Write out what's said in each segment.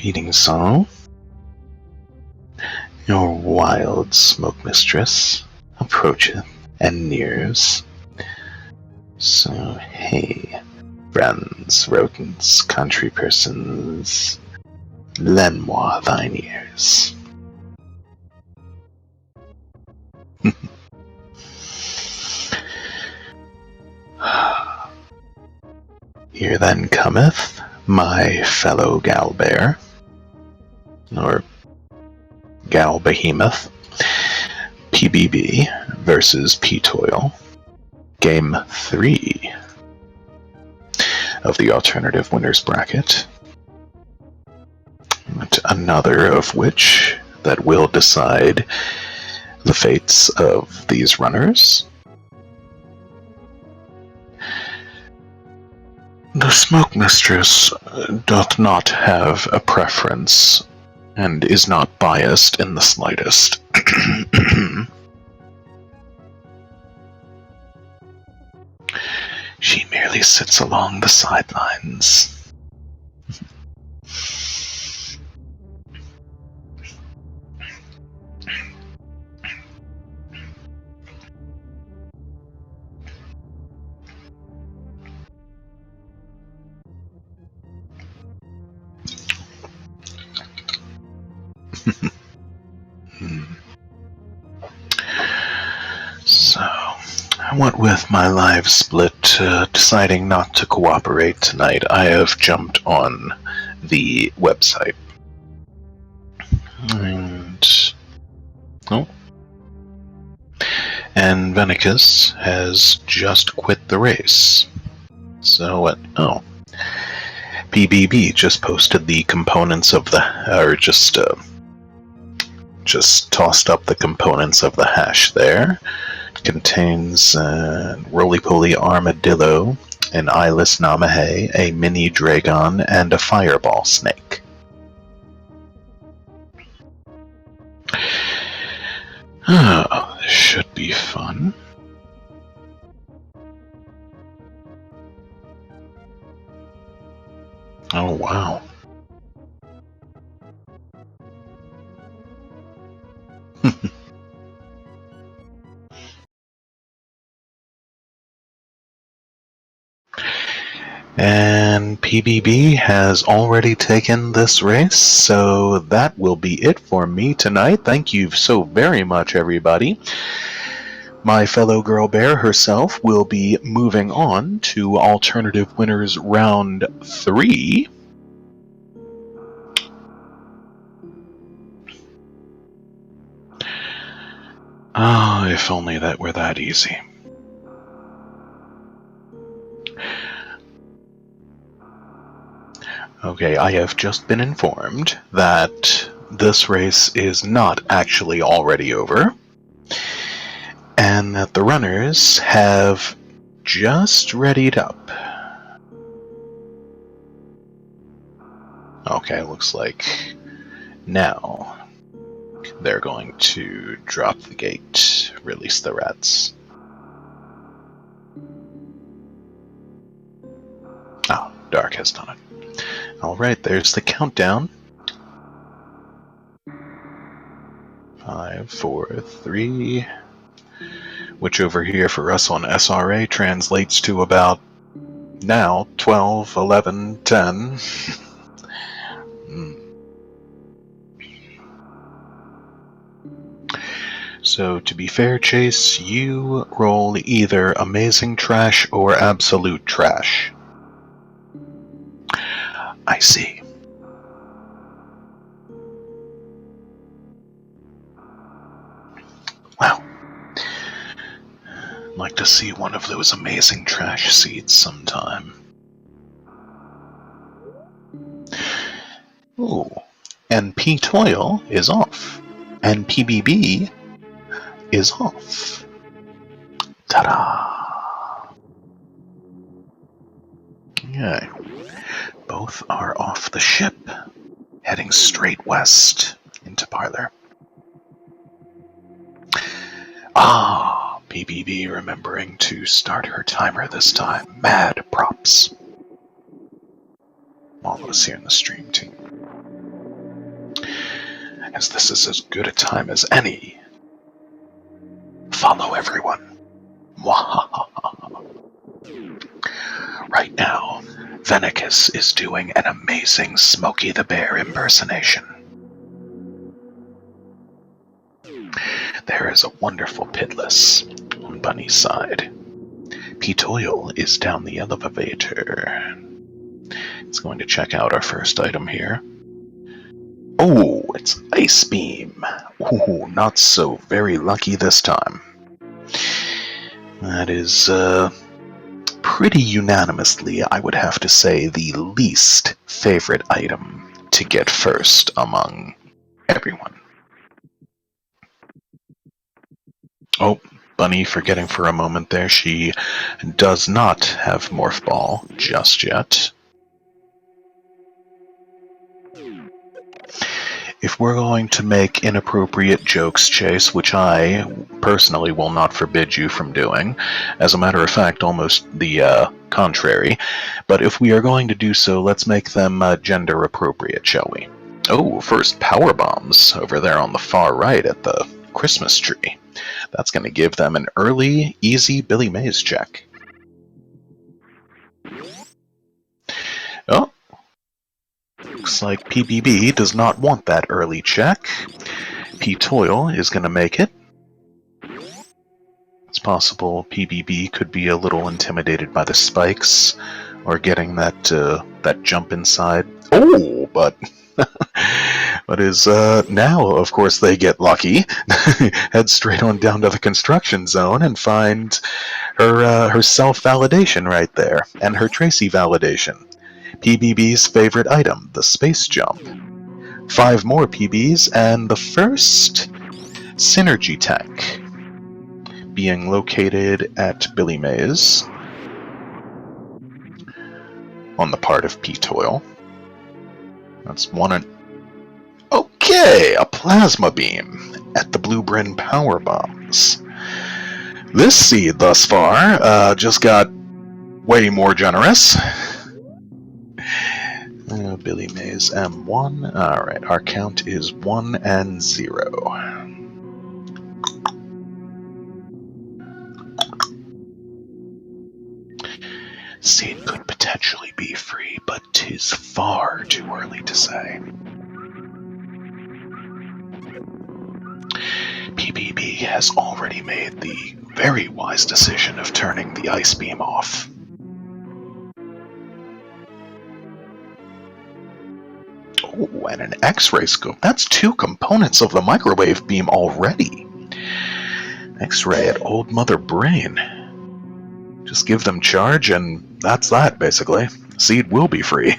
Greetings all. Your wild smoke mistress approacheth and nears. So, hey, friends, rodents, country persons, lend-moi thine ears. Here then cometh my fellow gal-bear, or gal-behemoth, PBB versus ptoil, Game 3 of the alternative winners bracket, another of which that will decide the fates of these runners. The Smoke Mistress doth not have a preference, and is not biased in the slightest. She merely sits along the sidelines. So, what with my live split deciding not to cooperate tonight, I have jumped on the website. And Venicus has just quit the race. So what? Oh. PBB just posted the components of the, or just tossed up the components of the hash there. Contains roly-poly armadillo, an eyeless namahe, a mini dragon, and a fireball snake. Oh, this should be fun. Oh, wow. And PBB has already taken this race, so that will be it for me tonight. Thank you so very much, everybody. My fellow girl bear herself will be moving on to Alternative Winners Round 3. Ah, if only that were that easy. Okay, I have just been informed that this race is not actually already over, and that the runners have just readied up. Okay, looks like now they're going to drop the gate, release the rats. Oh, Dark has done it. Alright, there's the countdown. 5, 4, 3, which over here for us on SRA translates to about now 12, 11, 10. So to be fair, Chase, you roll either amazing trash or absolute trash. I see. Wow. I'd like to see one of those amazing trash seeds sometime. Ooh. And ptoil is off. And PBB is off. Ta-da! Okay. Both are off the ship, heading straight west into Parlor. Ah, PBB remembering to start her timer this time. Mad props. All of us here in the stream team. as this is as good a time as any. Follow everyone. Right now, Venicus is doing an amazing Smokey the Bear impersonation. There is a wonderful Pitless on Bunny's side. Ptoil is down the elevator. It's going to check out our first item here. Oh, it's Ice Beam. Ooh, not so very lucky this time. That is, pretty unanimously, I would have to say, the least favorite item to get first among everyone. Oh, Bunny forgetting for a moment there, she does not have Morph Ball just yet. If we're going to make inappropriate jokes, Chase, which I personally will not forbid you from doing, as a matter of fact, almost the contrary, but if we are going to do so, let's make them gender appropriate, shall we? Oh, first power bombs over there on the far right at the Christmas tree. That's going to give them an early, easy Billy Mays check. Oh. Looks like PBB does not want that early check. Ptoil is going to make it. It's possible PBB could be a little intimidated by the spikes, or getting that jump inside. Oh, but is now, of course, they get lucky. Head straight on down to the construction zone and find her self-validation right there, and her Tracy validation. PBB's favorite item, the space jump. 5 more PBs, and the first synergy tank being located at Billy Mays on the part of Ptoil. That's one. Okay, a plasma beam at the Blue Bryn power bombs. This seed thus far just got way more generous. Billy Mays M1. Alright, our count is 1 and 0. Seed could potentially be free, but 'tis far too early to say. PBB has already made the very wise decision of turning the ice beam off. Oh, and an X-ray scope. That's 2 components of the microwave beam already. X-ray at Old Mother Brain. Just give them charge, and that's that, basically. Seed will be free.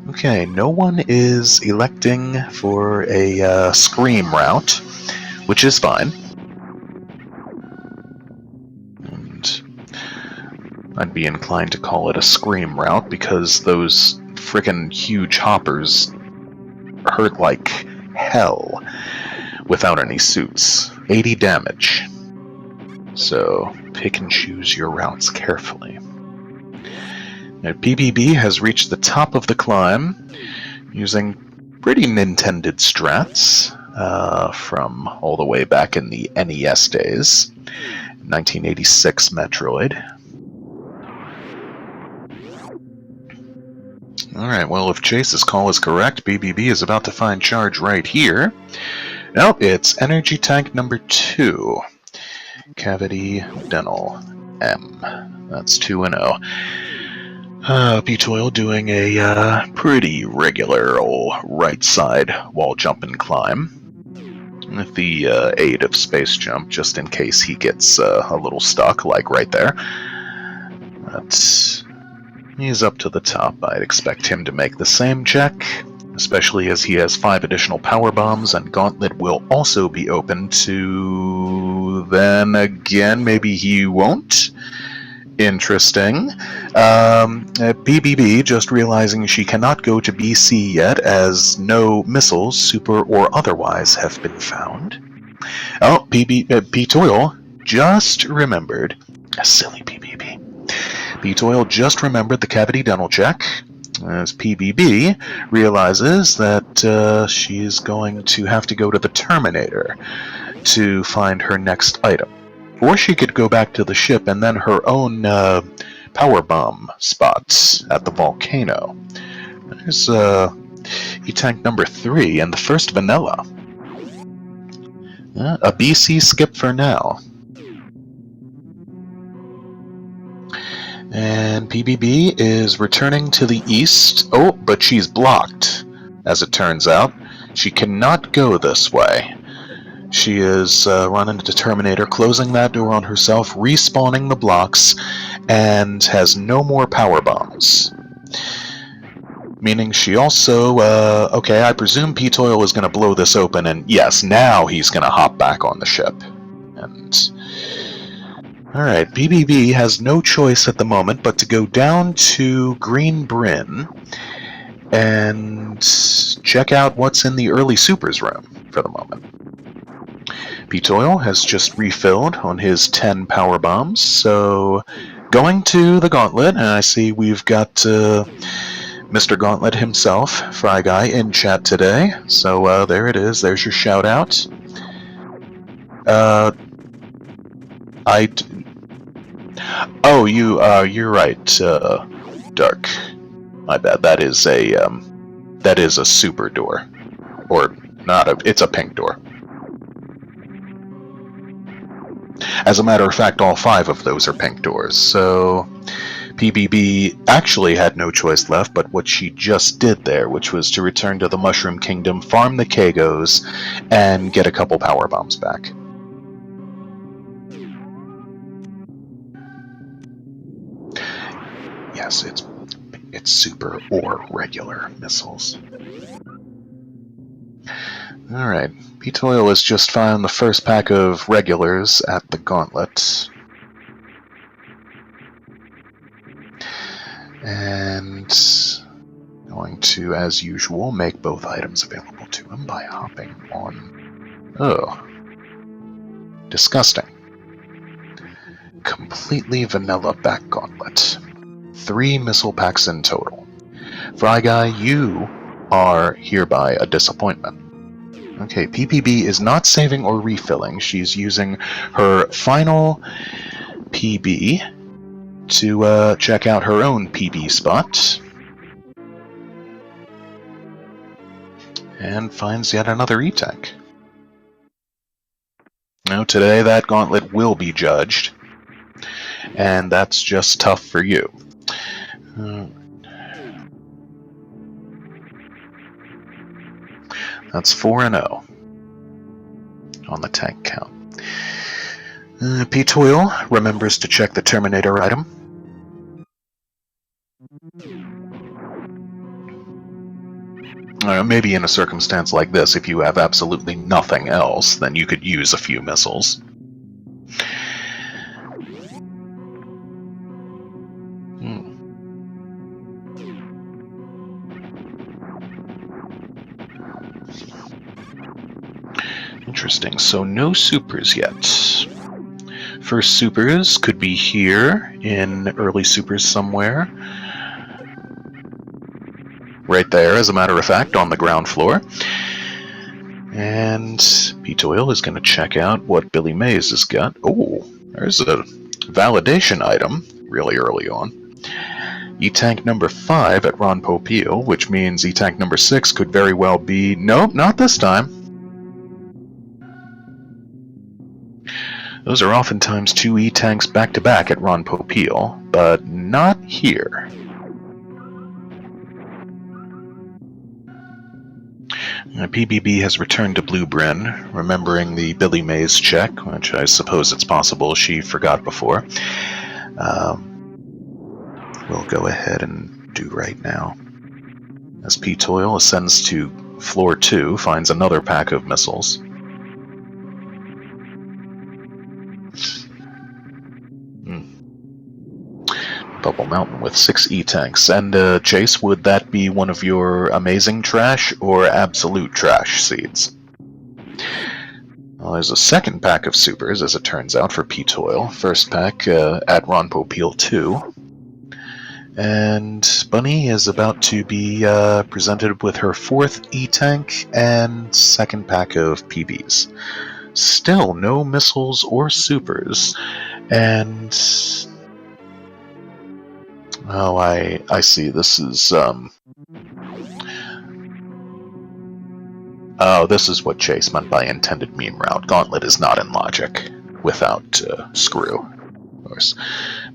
Okay, no one is electing for a Scream route, which is fine. And I'd be inclined to call it a Scream route, because those frickin' huge hoppers hurt like hell without any suits. 80 damage. So pick and choose your routes carefully. Now, PBB has reached the top of the climb using pretty Nintended strats from all the way back in the NES days. 1986 Metroid. Alright, well, if Chase's call is correct, BBB is about to find charge right here. Nope, it's energy tank number 2. Cavity Dental M. That's 2 and 0. Ptoil doing a pretty regular old right side wall jump and climb. With the aid of space jump, just in case he gets a little stuck, like right there. But he's up to the top. I'd expect him to make the same check, especially as he has 5 additional power bombs, and Gauntlet will also be open to... Then again, maybe he won't. Interesting. BBB just realizing she cannot go to BC yet, as no missiles, super or otherwise, have been found. Oh, Ptoil just remembered. A silly BBB. Ptoil just remembered the cavity dental check. as PBB realizes that she's going to have to go to the Terminator to find her next item. Or she could go back to the ship and then her own power bomb spots at the volcano. There's E-Tank number 3 and the first vanilla. A BC skip for now. And PBB is returning to the east. Oh, but she's blocked, as it turns out. She cannot go this way. She is running into Terminator, closing that door on herself, respawning the blocks, and has no more power bombs. Meaning she also, okay, I presume ptoil is going to blow this open, and yes, now he's going to hop back on the ship. And alright, PBB has no choice at the moment but to go down to Green Bryn and check out what's in the early supers room for the moment. ptoil has just refilled on his 10 power bombs, so going to the Gauntlet, and I see we've got Mr. Gauntlet himself, Fry Guy, in chat today. So there it is. There's your shout out. Oh, you're right, Dark. My bad. That is a super door, or not a. It's a pink door. As a matter of fact, all 5 of those are pink doors. So PBB actually had no choice left but what she just did there, which was to return to the Mushroom Kingdom, farm the Kagos, and get a couple power bombs back. Yes, it's super or regular missiles. Alright, ptoil has just found the first pack of regulars at the Gauntlet. And going to, as usual, make both items available to him by hopping on... Oh. Disgusting. Completely vanilla back Gauntlet. 3 missile packs in total. Fry Guy, you are hereby a disappointment. Okay, PPB is not saving or refilling. She's using her final PB to check out her own PB spot. And finds yet another E-Tank. Now today that Gauntlet will be judged. And that's just tough for you. That's 4-0 on the tank count. ptoil remembers to check the Terminator item. Maybe in a circumstance like this, if you have absolutely nothing else, then you could use a few missiles. Interesting, so no supers yet. First supers could be here in early supers somewhere. Right there, as a matter of fact, on the ground floor. And ptoil is going to check out what Billy Mays has got. Oh, there's a validation item really early on. E-Tank number 5 at Ron Popeil, which means E-Tank number 6 could very well be... Nope, not this time. Those are oftentimes 2 E-Tanks back-to-back at Ron Popeil, but not here. PBB has returned to Blue Bryn, remembering the Billy Mays check, which I suppose it's possible she forgot before. We'll go ahead and do right now. As ptoil ascends to floor 2, finds another pack of missiles. Bubble Mountain with 6 E-Tanks. And Chase, would that be one of your amazing trash or absolute trash seeds? Well, there's a second pack of supers, as it turns out, for ptoil. First pack at Ron Popeil 2. And Bunny is about to be presented with her 4th E-Tank and 2nd pack of PBs. Still no missiles or supers. And... oh, I see. This is, oh, this is what Chase meant by intended meme route. Gauntlet is not in logic without Screw, of course.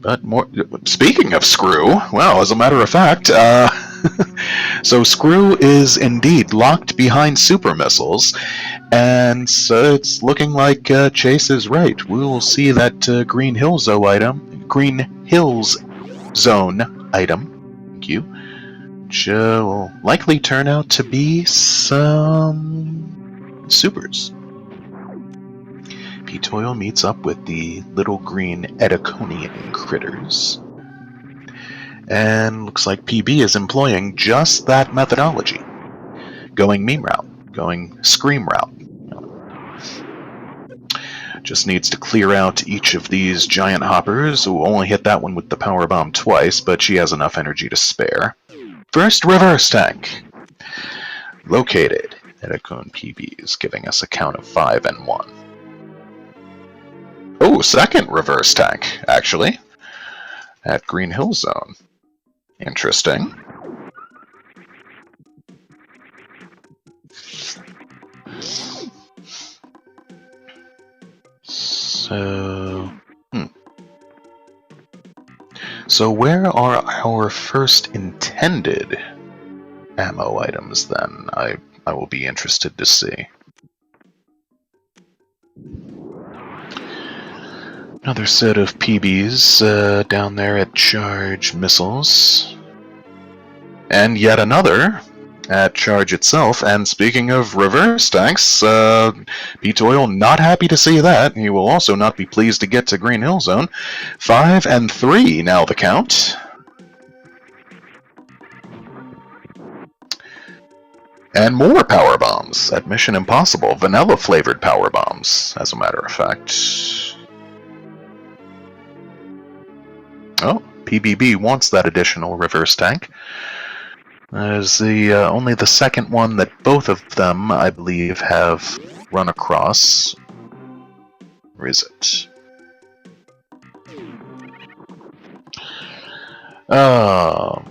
But more. Speaking of Screw, well, as a matter of fact, so Screw is indeed locked behind super missiles, and so it's looking like Chase is right. We will see that Green Hills Zone item. Thank you. Which will likely turn out to be some supers. Ptoil meets up with the little green Ediconian critters. And looks like PB is employing just that methodology. Going meme route. Going scream route. Just needs to clear out each of these giant hoppers. We'll only hit that one with the power bomb twice, but she has enough energy to spare. First reverse tank. Located. Edicon PB is giving us a count of 5 and 1. Oh, second reverse tank, actually. At Green Hill Zone. Interesting. So... So where are our first intended ammo items, then? I will be interested to see. Another set of PBs down there at Charge Missiles. And yet another at Charge itself. And speaking of reverse tanks, ptoil not happy to see that. He will also not be pleased to get to Green Hill Zone. 5 and 3 now the count. And more power bombs at Mission Impossible. Vanilla-flavored power bombs, as a matter of fact. Oh, PBB wants that additional reverse tank. That is only the second one that both of them, I believe, have run across. Where is it? Oh,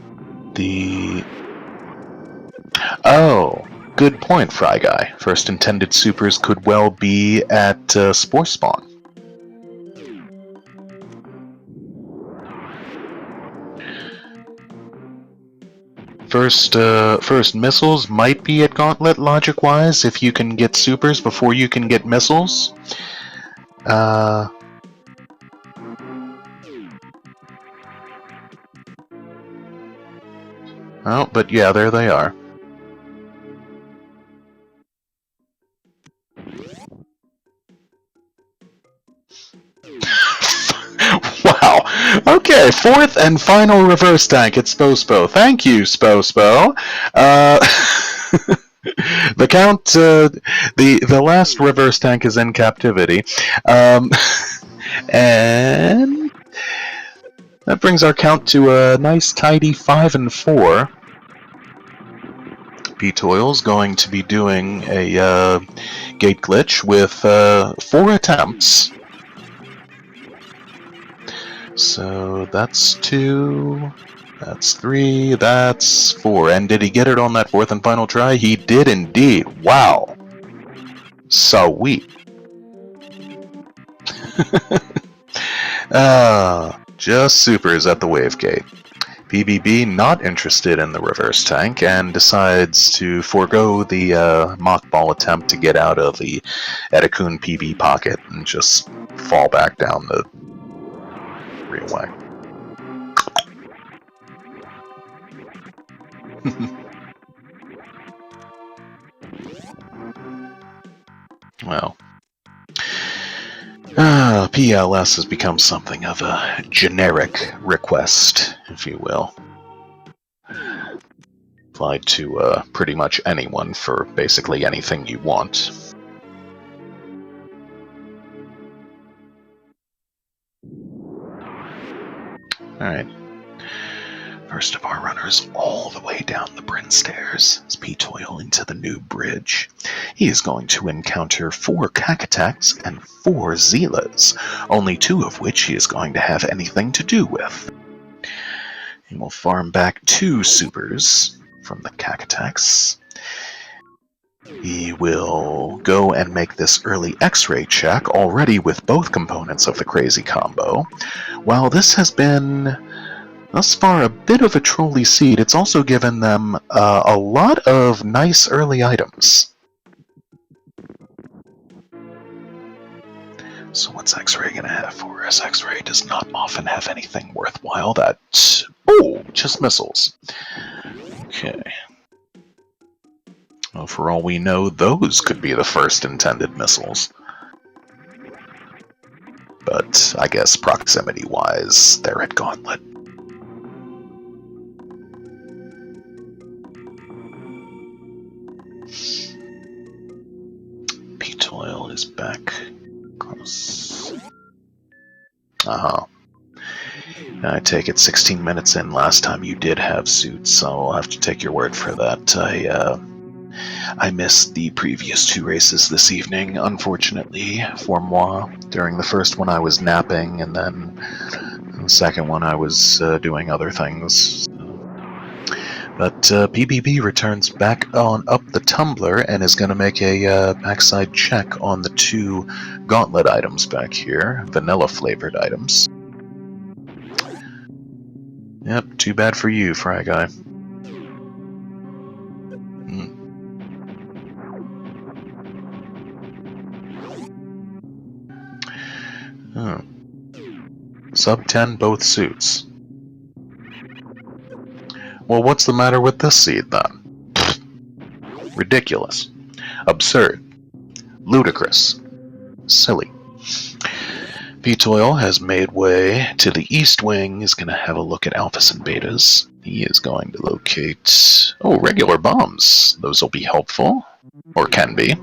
good point, Fry Guy. First intended supers could well be at Spore Spawn. First missiles might be at Gauntlet, logic-wise, if you can get supers before you can get missiles. Oh, but yeah, there they are. Wow. Okay, 4th and final reverse tank at Spospo. Thank you, Spospo. The count, the last reverse tank is in captivity. And that brings our count to a nice tidy 5 and 4. ptoil's going to be doing a gate glitch with 4 attempts. So that's 2, that's 3, that's 4. And did he get it on that 4th and final try? He did indeed. Wow. Sweet. Just supers at the wave gate. PBB not interested in the reverse tank and decides to forego the mock ball attempt to get out of the Edicon PB pocket and just fall back down the real way. Well, PLS has become something of a generic request, if you will. Applied to pretty much anyone for basically anything you want. Alright. First of our runners all the way down the Bryn stairs is ptoil into the new bridge. He is going to encounter 4 Kakataks and 4 Zeelas, only 2 of which he is going to have anything to do with. He will farm back 2 supers from the Kakataks. He will go and make this early X-ray check, already with both components of the crazy combo. While this has been thus far a bit of a trolley seed, it's also given them a lot of nice early items. So what's X-Ray going to have for us? X-Ray does not often have anything worthwhile that... Oh, just missiles. Okay. Well, for all we know, those could be the first intended missiles. But I guess proximity-wise, they're at Gauntlet. Ptoil is back across. I take it 16 minutes in last time you did have suits, so I'll have to take your word for that. I missed the previous 2 races this evening, unfortunately, for moi. During the first one I was napping, and then the second one I was doing other things. But PBB returns back on up the tumbler and is going to make a backside check on the 2 gauntlet items back here, vanilla-flavored items. Yep, too bad for you, Fry Guy. Sub 10 both suits. Well, what's the matter with this seed, then? Ridiculous. Absurd. Ludicrous. Silly. Ptoil has made way to the east wing. He's going to have a look at alphas and betas. He is going to locate... Oh, regular bombs. Those will be helpful. Or can be.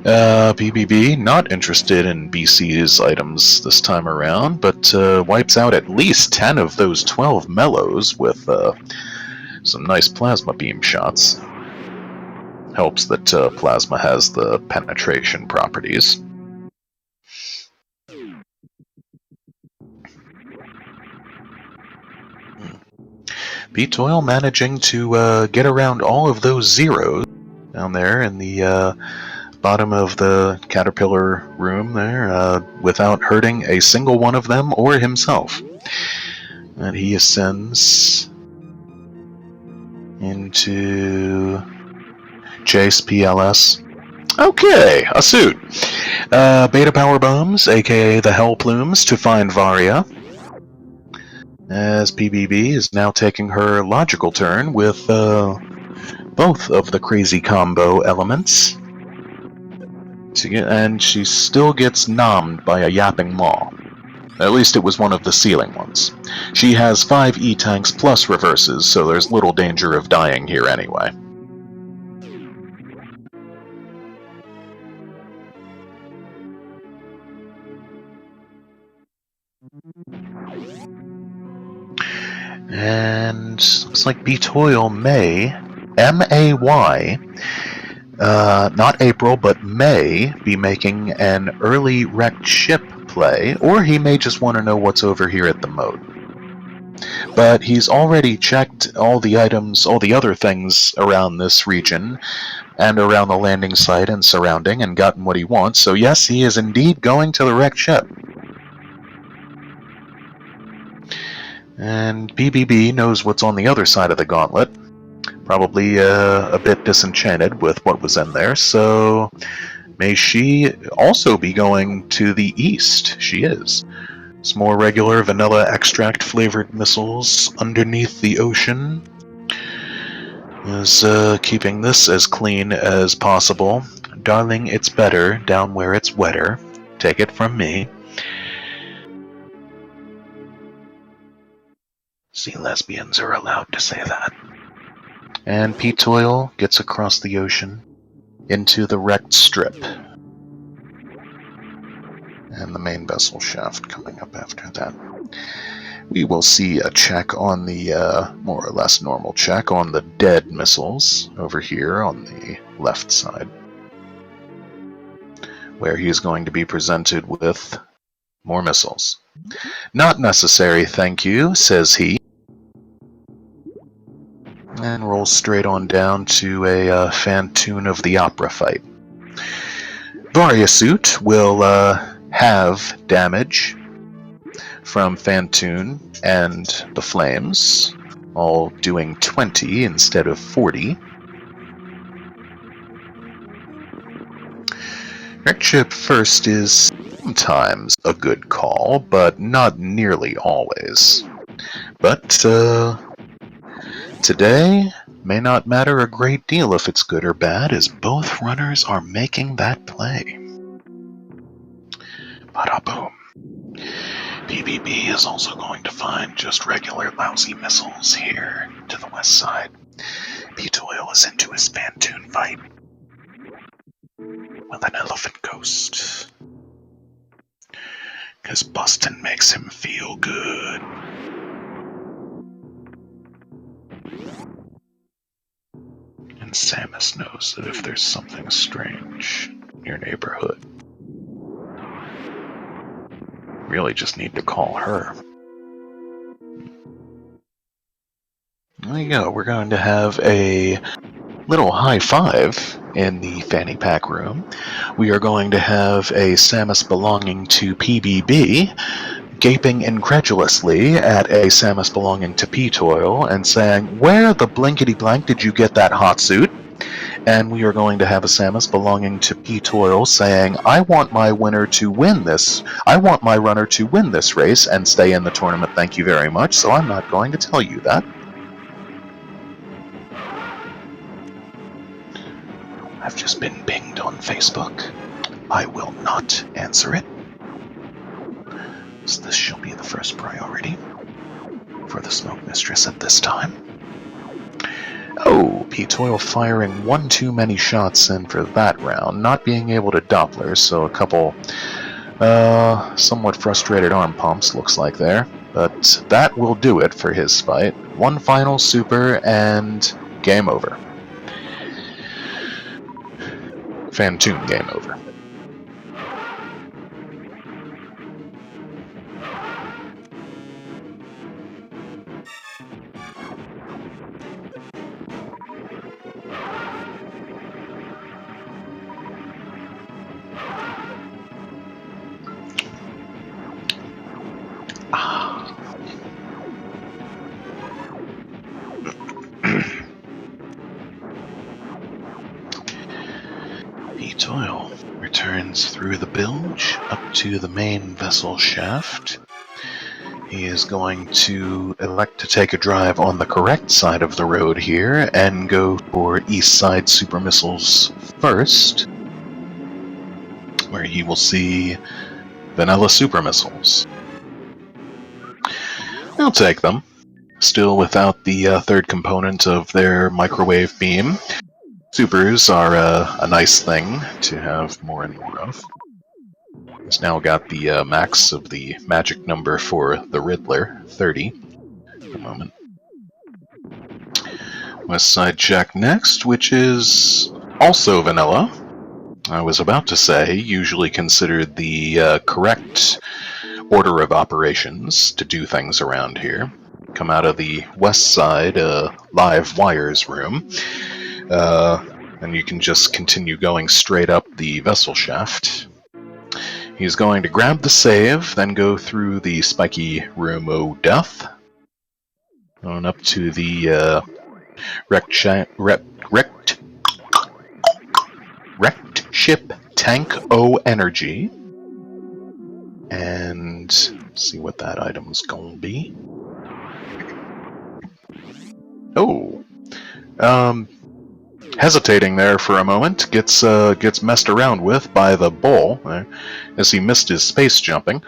BBB, not interested in BC's items this time around, but wipes out at least 10 of those 12 mellows with some nice plasma beam shots. Helps that plasma has the penetration properties. Ptoil managing to get around all of those zeros down there in the bottom of the caterpillar room there without hurting a single one of them or himself. And he ascends into Chase PLS. Okay, a suit. Beta power bombs, aka the Hell Plumes, to find Varia. As PBB is now taking her logical turn with both of the crazy combo elements. And she still gets nommed by a yapping maw. At least it was one of the ceiling ones. She has 5 E-tanks plus reverses, so there's little danger of dying here anyway. And looks like Ptoil may, M-A-Y, not April, but May, be making an early wrecked ship play, or he may just want to know what's over here at the moat. But he's already checked all the items, all the other things around this region, and around the landing site and surrounding, and gotten what he wants, so yes, he is indeed going to the wrecked ship. And BBB knows what's on the other side of the gauntlet. Probably a bit disenchanted with what was in there, so may she also be going to the east? She is. Some more regular vanilla extract flavored missiles underneath the ocean. Is keeping this as clean as possible. Darling, it's better down where it's wetter. Take it from me. See, lesbians are allowed to say that. And Ptoil gets across the ocean into the wrecked strip. And the main vessel shaft coming up after that. We will see a check on the more or less normal check on the dead missiles over here on the left side, where he is going to be presented with more missiles. Not necessary, thank you, says he, and rolls straight on down to a Phantoon of the Opera fight. Variasuit will have damage from Phantoon and the Flames, all doing 20 instead of 40. Wreckship first is sometimes a good call, but not nearly always. But today may not matter a great deal if it's good or bad, as both runners are making that play. Bada boom. PBB is also going to find just regular lousy missiles here to the west side. ptoil is into his Phantoon fight with an elephant ghost, because bustin' makes him feel good. And Samus knows that if there's something strange in your neighborhood, really just need to call her. There you go. We're going to have a little high five in the fanny pack room. We are going to have a Samus belonging to PBB gaping incredulously at a Samus belonging to ptoil and saying, "Where the blankety blank did you get that hot suit?" And we are going to have a Samus belonging to ptoil saying, "I want my winner to win this. I want my runner to win this race and stay in the tournament, thank you very much, so I'm not going to tell you that." I've just been pinged on Facebook. I will not answer it, so this shall be the first priority for the Smoke Mistress at this time. Oh, ptoil firing one too many shots in for that round, not being able to Doppler, so a couple somewhat frustrated arm pumps looks like there, but that will do it for his fight. One final super and game over. Phantoon game over. ptoil returns through the bilge up to the main vessel shaft. He is going to elect to take a drive on the correct side of the road here and go for east side super missiles first, where he will see vanilla super missiles. He'll take them, still without the third component of their microwave beam. Supers are a nice thing to have more and more of. He's now got the max of the magic number for the Riddler, 30. A moment. West Side check next, which is also vanilla. I was about to say, usually considered the correct order of operations to do things around here. Come out of the West Side live wires room, and you can just continue going straight up the vessel shaft. He's going to grab the save, then go through the spiky room o' death, on up to the wrecked ship tank O energy, and see what that item's gonna be. Oh, hesitating there for a moment, gets messed around with by the bull as he missed his space jumping.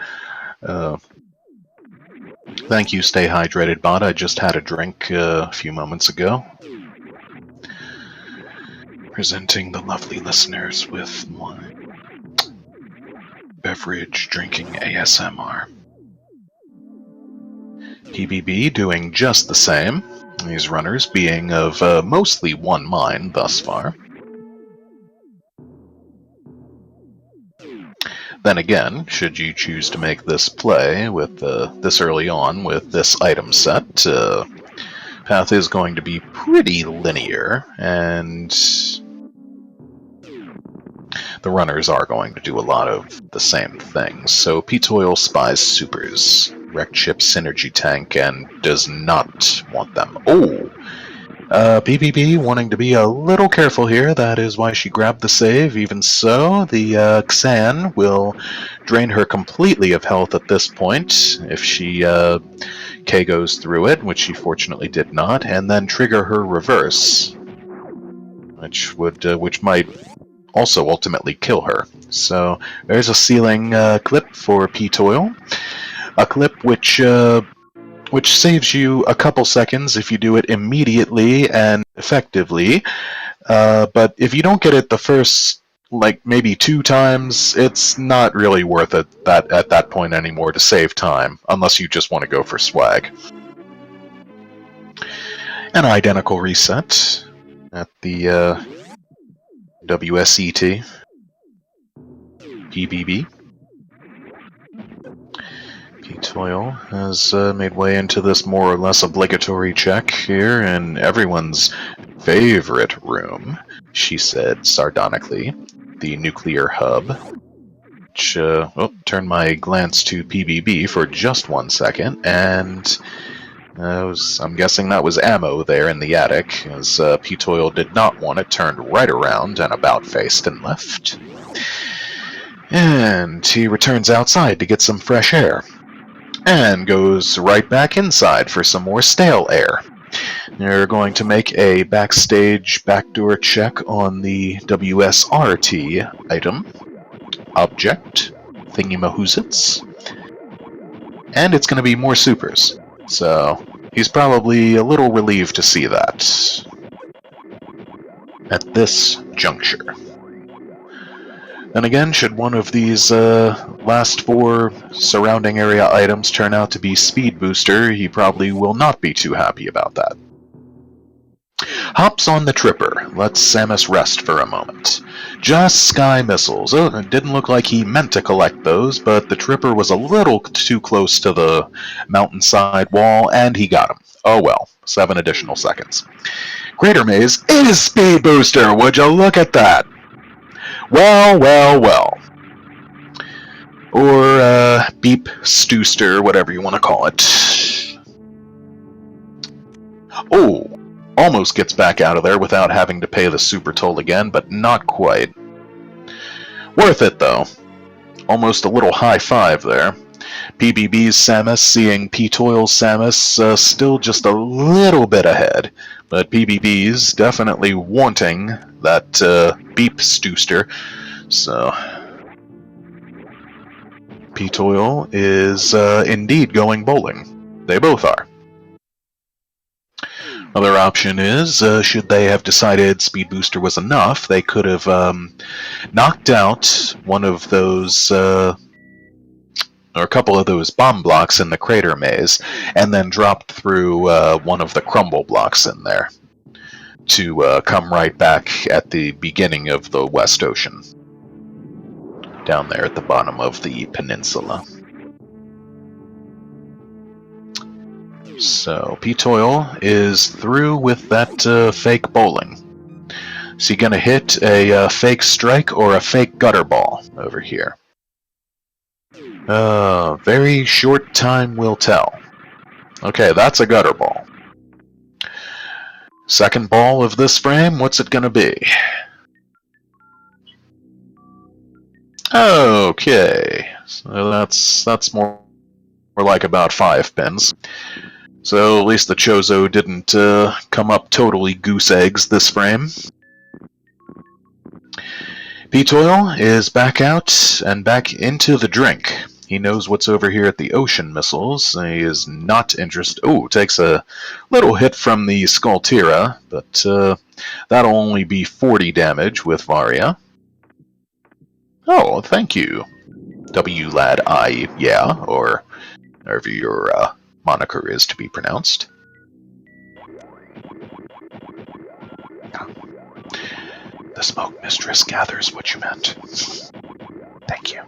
Thank you, stay hydrated, bot. I just had a drink a few moments ago. Presenting the lovely listeners with my beverage drinking ASMR. PBB doing just the same, these runners being of mostly one mind thus far. Then again, should you choose to make this play with this early on with this item set, path is going to be pretty linear, and the runners are going to do a lot of the same things. So ptoil spies supers, wrecked ship synergy tank, and does not want them. Oh! BBB wanting to be a little careful here, that is why she grabbed the save. Even so, the Xan will drain her completely of health at this point if she K goes through it, which she fortunately did not, and then trigger her reverse, which might also ultimately kill her. So there's a ceiling clip for ptoil, a clip which saves you a couple seconds if you do it immediately and effectively, but if you don't get it the first, like, maybe 2 times, it's not really worth it at that point anymore to save time, unless you just want to go for swag. An identical reset at the WSET. PBB. Ptoil has made way into this more or less obligatory check here in everyone's favorite room, she said sardonically, the nuclear hub. Which, turn my glance to PBB for just 1 second, and I'm guessing that was ammo there in the attic, as ptoil did not want it turned right around and about-faced and left. And he returns outside to get some fresh air, and goes right back inside for some more stale air. They're going to make a backstage backdoor check on the WSRT item, object, thingy-mahoozits, and it's going to be more supers. So he's probably a little relieved to see that at this juncture. Then again, should one of these last 4 surrounding area items turn out to be Speed Booster, he probably will not be too happy about that. Hops on the Tripper, lets Samus rest for a moment. Just Sky Missiles. Oh, it didn't look like he meant to collect those, but the Tripper was a little too close to the mountainside wall, and he got him. Oh well, 7 additional seconds. Greater Maze is Speed Booster, would you look at that? Well, well, well. Or, Beep Stooster, whatever you want to call it. Oh, almost gets back out of there without having to pay the super toll again, but not quite. Worth it, though. Almost a little high five there. PBB's Samus seeing ptoil's Samus still just a little bit ahead, but PBB's definitely wanting that Beep Stooster. So ptoil is indeed going bowling. They both are. Other option is, should they have decided Speed Booster was enough, they could have knocked out one of those, or a couple of those bomb blocks in the crater maze, and then dropped through one of the crumble blocks in there to come right back at the beginning of the West Ocean, down there at the bottom of the peninsula. So, ptoil is through with that fake bowling. Is he gonna hit a fake strike or a fake gutter ball over here? Very short time will tell. Okay, that's a gutter ball. Second ball of this frame, what's it gonna be? Okay, so that's more like about 5 pins. So at least the Chozo didn't come up totally goose eggs this frame. ptoil is back out and back into the drink. He knows what's over here at the ocean missiles. He is not interested. Oh, takes a little hit from the Skulltira, but that'll only be 40 damage with Varia. Oh, thank you, W-Lad I, yeah, or whatever your moniker is to be pronounced. The smoke mistress gathers what you meant. Thank you.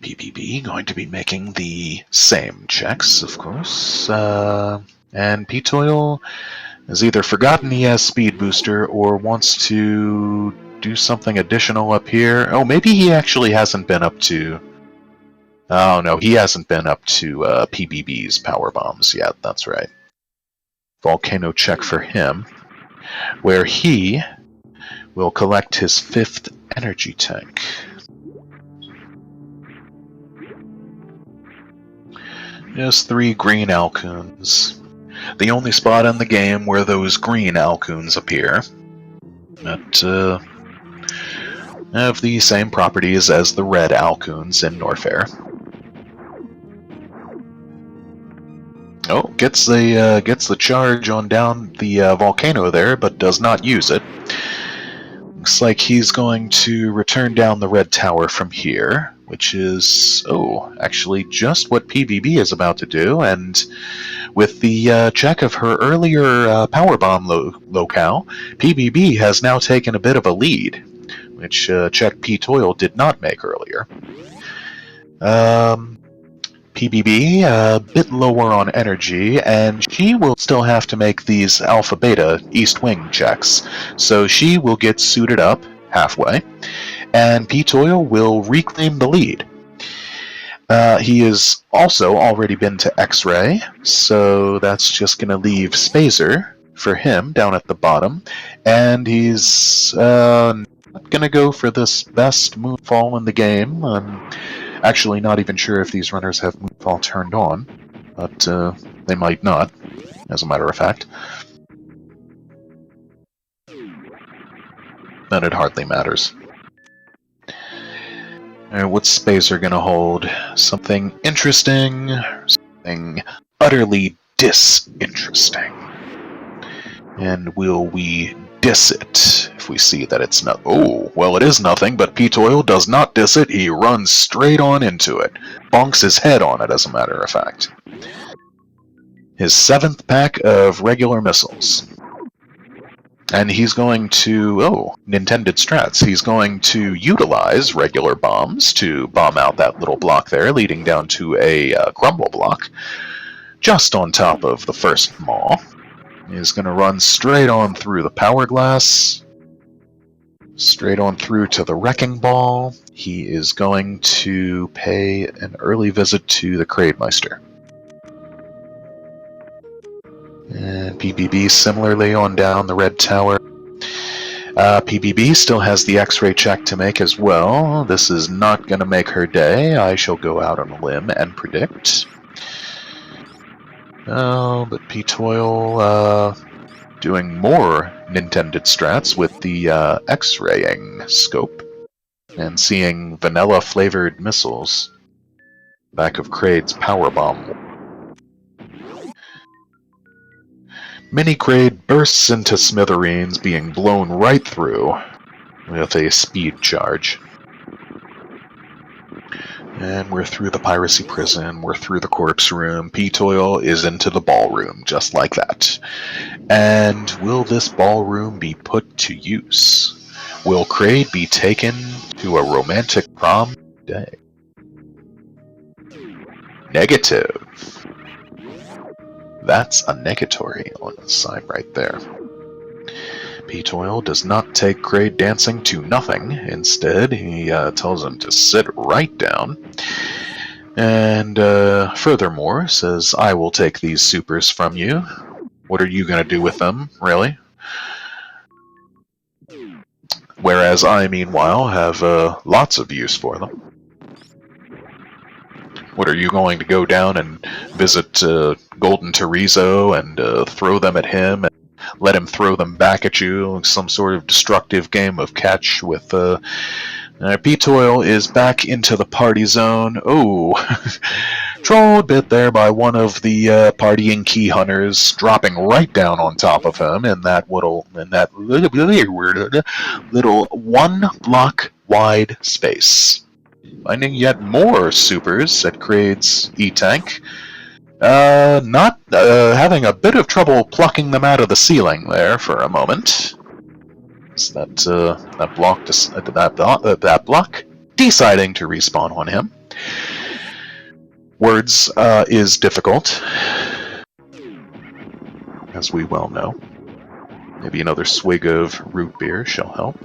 PBB going to be making the same checks, of course. And ptoil has either forgotten he has speed booster or wants to do something additional up here. Oh, maybe he actually hasn't been up to... Oh, no, he hasn't been up to PBB's power bombs yet, that's right. Volcano check for him, where he will collect his 5th energy tank. Just 3 green alcoons. The only spot in the game where those green alcoons appear that have the same properties as the red alcoons in Norfair. Oh, gets the charge on down the volcano there, but does not use it. Looks like he's going to return down the red tower from here, which is, oh, actually just what PBB is about to do, and with the check of her earlier powerbomb locale, PBB has now taken a bit of a lead, which check ptoil did not make earlier. PBB a bit lower on energy, and she will still have to make these alpha beta east wing checks, so she will get suited up halfway, and ptoil will reclaim the lead. He has also already been to X-ray, so that's just going to leave Spazer for him down at the bottom, and he's not going to go for this best moonfall in the game. I'm actually not even sure if these runners have moonfall turned on, but they might not, as a matter of fact. Then it hardly matters. What's Spazer gonna hold? Something interesting, something utterly disinteresting. And will we diss it if we see that it's not? Oh, well, it is nothing, but ptoil does not diss it. He runs straight on into it. Bonks his head on it, as a matter of fact. His 7th pack of regular missiles. And he's going to, oh, Nintended strats, he's going to utilize regular bombs to bomb out that little block there, leading down to a crumble block, just on top of the first maw. He's going to run straight on through the power glass, straight on through to the wrecking ball. He is going to pay an early visit to the Kraidmeister. And PBB similarly on down the red tower. PBB still has the X-ray check to make as well. This is not going to make her day. I shall go out on a limb and predict. Oh, but ptoil doing more Nintended strats with the X-raying scope and seeing vanilla-flavored missiles back of Kraid's powerbomb. Mini Kraid bursts into smithereens, being blown right through with a speed charge. And we're through the piracy prison, we're through the corpse room, ptoil is into the ballroom, just like that. And will this ballroom be put to use? Will Kraid be taken to a romantic prom day? Negative. That's a negatory on the side right there. ptoil does not take Kraid dancing to nothing. Instead, he tells him to sit right down. And furthermore, says, I will take these supers from you. What are you going to do with them, really? Whereas I, meanwhile, have lots of use for them. What, are you going to go down and visit Golden Terizo and throw them at him and let him throw them back at you? Some sort of destructive game of catch with... ptoil is back into the party zone. Oh, trolled bit there by one of the partying key hunters, dropping right down on top of him in that little 1 block wide space. Finding yet more supers at Kraid's E-Tank. Not having a bit of trouble plucking them out of the ceiling there for a moment. So that block deciding to respawn on him. Words is difficult, as we well know. Maybe another swig of root beer shall help.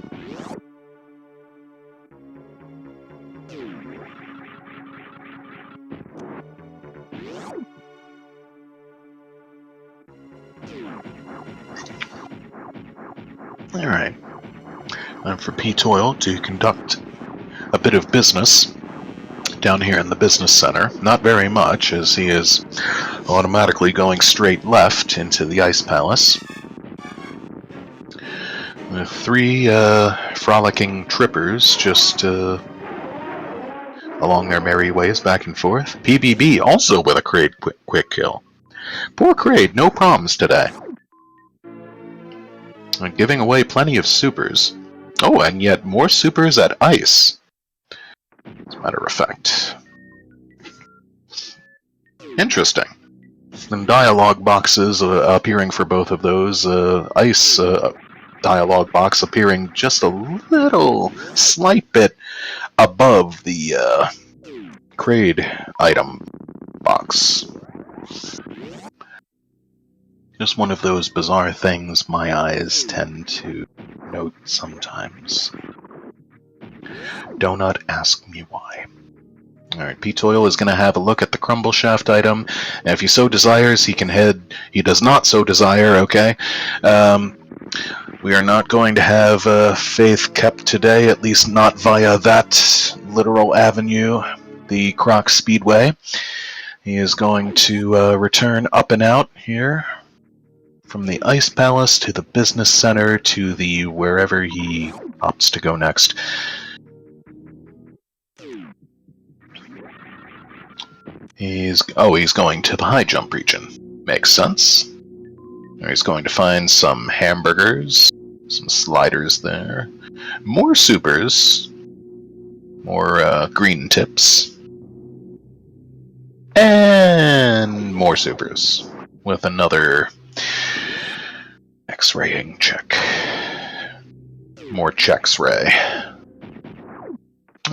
Alright. Time for ptoil to conduct a bit of business down here in the business center. Not very much, as he is automatically going straight left into the Ice Palace. With 3 frolicking trippers just along their merry ways back and forth. PBB also with a Kraid quick kill. Poor Kraid, no problems today. And giving away plenty of supers. Oh, and yet more supers at ice. As a matter of fact. Interesting. And dialogue boxes appearing for both of those. Ice dialogue box appearing just a little, slight bit above the Kraid item box. Just one of those bizarre things my eyes tend to note sometimes. Do not ask me why. Alright, ptoil is going to have a look at the crumble shaft item, and if he so desires, he can head... He does not so desire, okay? We are not going to have faith kept today, at least not via that literal avenue, the Croc Speedway. He is going to return up and out here, from the Ice Palace to the Business Center to the wherever he opts to go next. He's going to the high jump region. Makes sense. He's going to find some hamburgers, some sliders there, more supers, more green tips, and more supers with another X-raying check. More checks ray.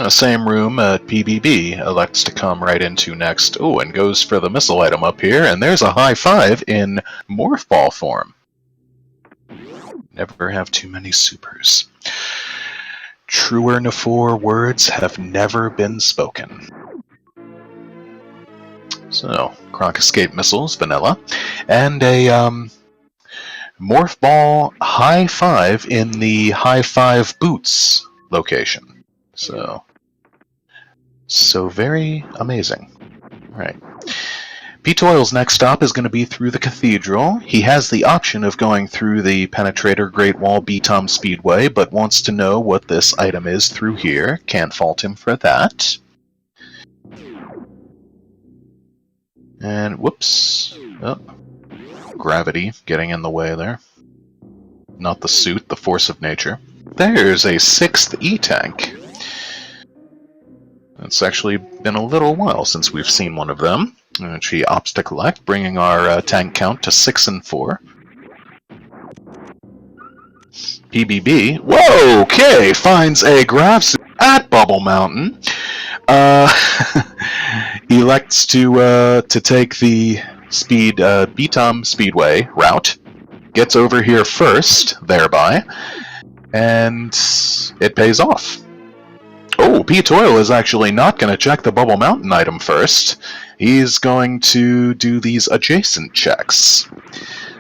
Same room PBB elects to come right into next. Oh, and goes for the missile item up here, and there's a high five in morph ball form. Never have too many supers. Truer Nafor words have never been spoken. So, Croc Escape Missiles, vanilla, and a morph ball high five in the high five boots location. So very amazing. Right. ptoil's next stop is going to be through the Cathedral. He has the option of going through the Penetrator Great Wall BTOM Speedway, but wants to know what this item is through here. Can't fault him for that. And whoops. Oh. Gravity getting in the way there. Not the suit, the force of nature. There's a 6th E-Tank. It's actually been a little while since we've seen one of them. And she opts to collect, bringing our tank count to 6 and 4. PBB, whoa, okay, finds a grav suit at Bubble Mountain. Elects to take the BTOM Speedway route. Gets over here first, thereby, and it pays off. Oh, ptoil is actually not going to check the Bubble Mountain item first. He's going to do these adjacent checks.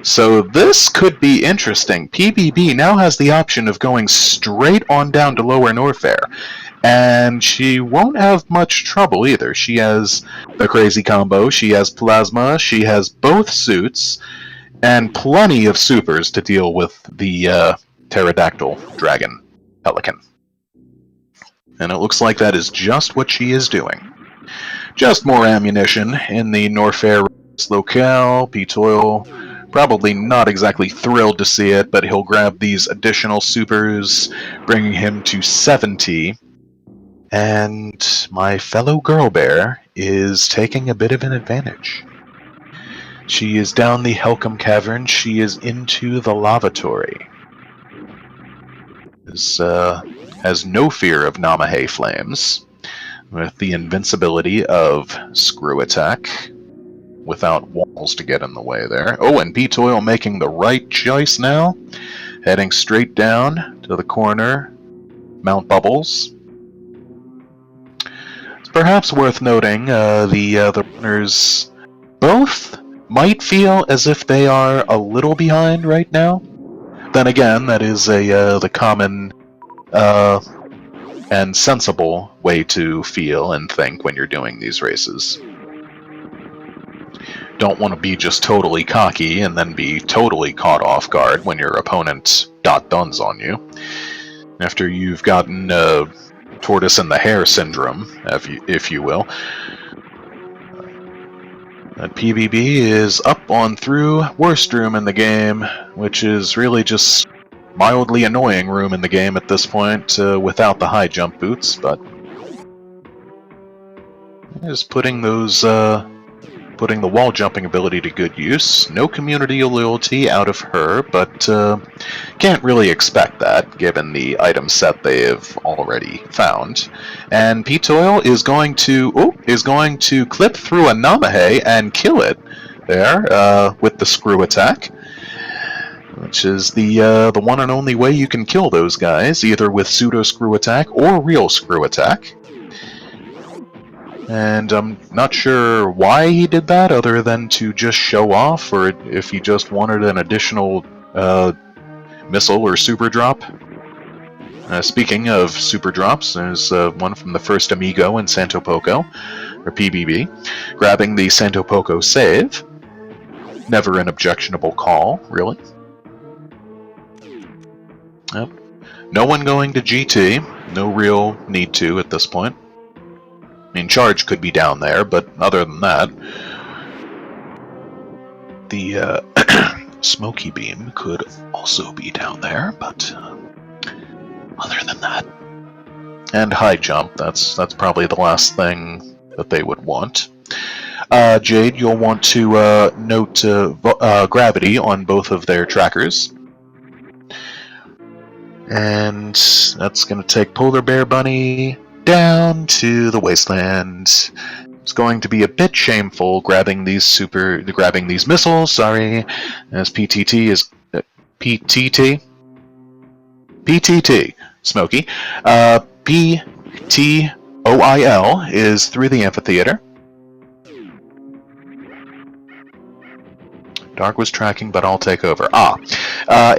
So this could be interesting. PBB now has the option of going straight on down to Lower Norfair. And she won't have much trouble either. She has the crazy combo, she has plasma, she has both suits, and plenty of supers to deal with the pterodactyl dragon pelican. And it looks like that is just what she is doing. Just more ammunition in the Norfair locale. ptoil probably not exactly thrilled to see it, but he'll grab these additional supers, bringing him to 70. And my fellow girl bear is taking a bit of an advantage. She is down the Helcom Cavern. She is into the lavatory. Has no fear of Namahe flames, with the invincibility of Screw Attack, without walls to get in the way there. Oh, and ptoil making the right choice now, heading straight down to the corner, Mount Bubbles. It's perhaps worth noting the runners both might feel as if they are a little behind right now. Then again, that is the common and sensible way to feel and think when you're doing these races. Don't want to be just totally cocky and then be totally caught off guard when your opponent dot duns on you. After you've gotten tortoise in the hare syndrome, if you will. That PBB is up on through worst room in the game, which is really just mildly annoying room in the game at this point without the high jump boots, but is putting those putting the wall jumping ability to good use. No community loyalty out of her, but can't really expect that given the item set they have already found. And ptoil is going to clip through a Namahe and kill it there with the Screw Attack, which is the one and only way you can kill those guys, either with pseudo Screw Attack or real Screw Attack. And I'm not sure why he did that, other than to just show off, or if he just wanted an additional missile or super drop. Speaking of super drops, there's one from the first Amigo in Santo Poco, or PBB, grabbing the Santo Poco save. Never an objectionable call, really. Yep. No one going to GT, no real need to at this point. I mean, charge could be down there, but other than that, the smoky beam could also be down there, but other than that, and high jump, that's probably the last thing that they would want. Jade, you'll want to note gravity on both of their trackers. And that's going to take Polarbearbunny down to the wasteland. It's going to be a bit shameful grabbing these missiles, sorry, as PTT, Smokey. PTOIL is through the amphitheater. Dark was tracking, but I'll take over.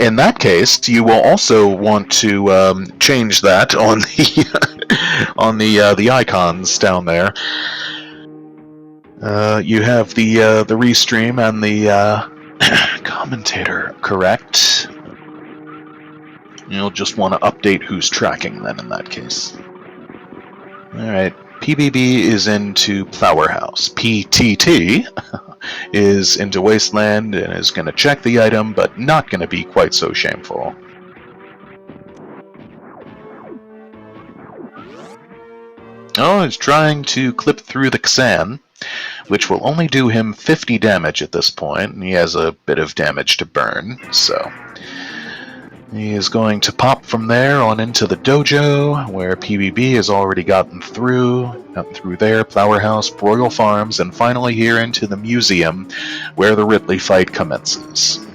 In that case, you will also want to change that on the on the icons down there. You have the restream and the commentator correct. You'll just want to update who's tracking then in that case. Alright, PBB is into Powerhouse. PTT is into Wasteland and is going to check the item, but not going to be quite so shameful. Oh, he's trying to clip through the Xan, which will only do him 50 damage at this point, and he has a bit of damage to burn, so he is going to pop from there on into the dojo, where PBB has already gotten through there, Flowerhouse, Royal Farms, and finally here into the museum, where the Ridley fight commences.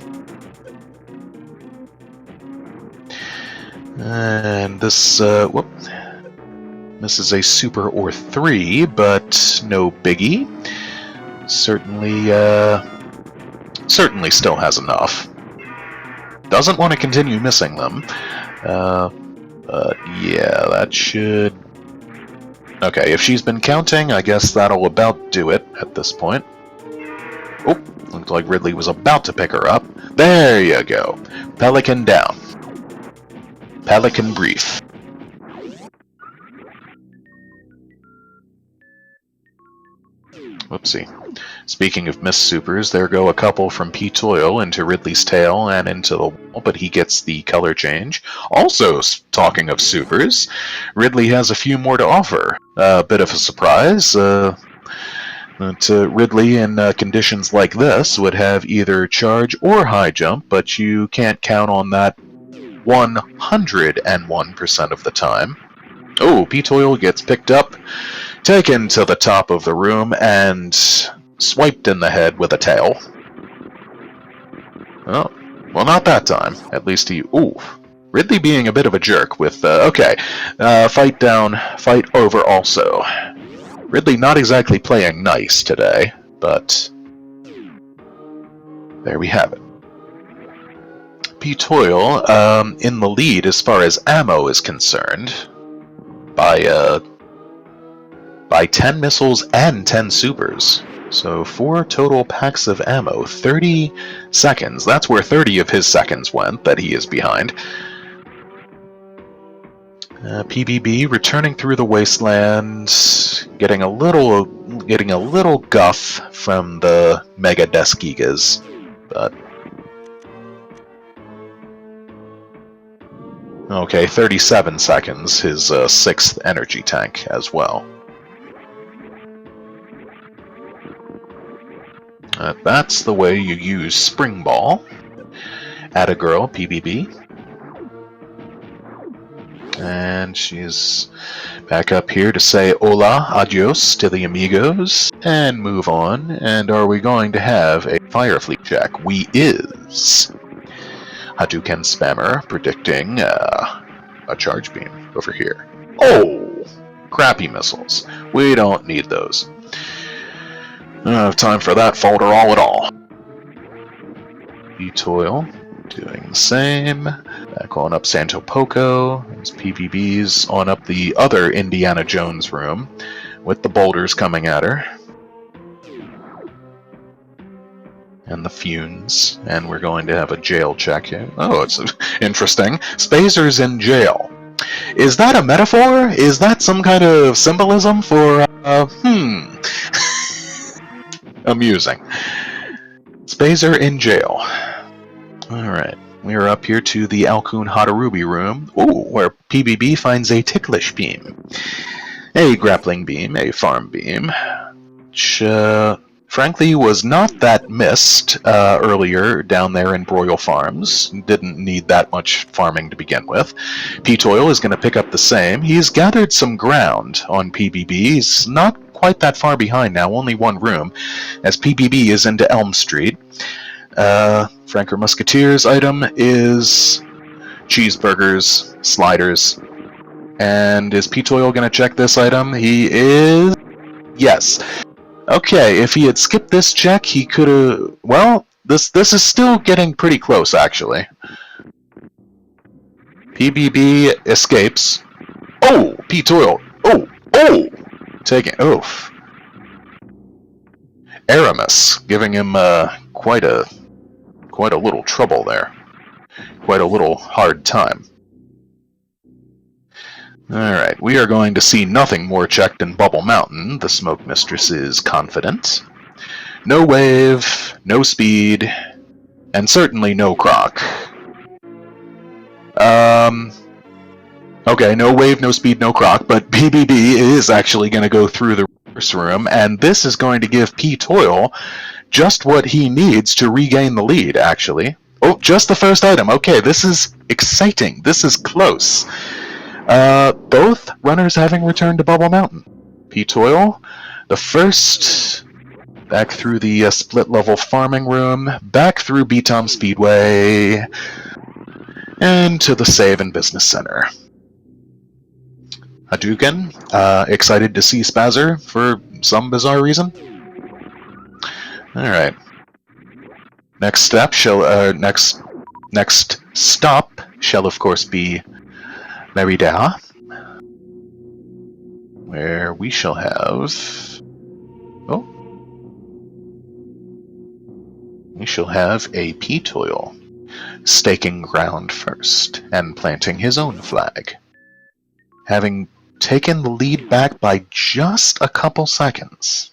And this, this is a Super or 3, but no biggie. Certainly still has enough. Doesn't want to continue missing them. But yeah, that should... Okay, if she's been counting, I guess that'll about do it at this point. Oh, looks like Ridley was about to pick her up. There you go. Pelican down. Pelican brief. Whoopsie. Speaking of missed supers, there go a couple from ptoil into Ridley's tail and into the wall, but he gets the color change. Also, talking of supers, Ridley has a few more to offer. A bit of a surprise. Ridley, in conditions like this, would have either charge or high jump, but you can't count on that 101% of the time. Oh, ptoil gets picked up, taken to the top of the room, and swiped in the head with a tail. Oh, well, not that time. At least he... Ooh. Ridley being a bit of a jerk with... okay. Fight down, fight over also. Ridley not exactly playing nice today, but... there we have it. ptoil, in the lead as far as ammo is concerned, by 10 missiles and 10 supers. So 4 total packs of ammo, 30 seconds. That's where 30 of his seconds went that he is behind. PBB returning through the wasteland, getting a little guff from the Mega Deskigas, but okay, 37 seconds, his 6th energy tank as well. That's the way you use Spring Ball. Atta girl, PBB. And she's back up here to say hola, adios to the amigos, and move on. And are we going to have a Firefleet check? We is. Hadouken Spammer predicting a charge beam over here. Oh! Crappy missiles. We don't need those. I don't have time for that folderol at all. ptoil doing the same. Back on up Santo Poco. There's PVBs on up the other Indiana Jones room with the boulders coming at her. And the fumes. And we're going to have a jail check here. Oh, it's interesting. Spazer's in jail. Is that a metaphor? Is that some kind of symbolism for, amusing. Spazer in jail. Alright, we are up here to the Alkun Hadarubi room, where PBB finds a ticklish beam. A grappling beam, a farm beam, which, frankly, was not that missed earlier down there in Broil Farms. Didn't need that much farming to begin with. ptoil is going to pick up the same. He's gathered some ground on PBB. He's not quite that far behind now, only one room, as PBB is into Elm Street. Franker Musketeer's item is cheeseburgers, sliders. And is ptoil going to check this item? He is... yes. Okay, if he had skipped this check, he could have... well, this is still getting pretty close, actually. PBB escapes. Oh! ptoil! Oh! Oh! Taking... oof. Aramis, giving him quite a little trouble there. Quite a little hard time. Alright, we are going to see nothing more checked than Bubble Mountain. The Smoke Mistress is confident. No wave, no speed, and certainly no croc. Okay, no wave, no speed, no croc, but PBB is actually going to go through the reverse room, and this is going to give ptoil just what he needs to regain the lead, actually. Oh, just the first item. Okay, this is exciting. This is close. Both runners having returned to Bubble Mountain. ptoil, the first, back through the split-level farming room, back through B-Tom Speedway, and to the Save and Business Center. Hadouken, excited to see Spazer for some bizarre reason. Alright. Next step shall, next stop shall of course be Merida, where we shall have... oh. We shall have a ptoil staking ground first and planting his own flag. Having taken the lead back by just a couple seconds.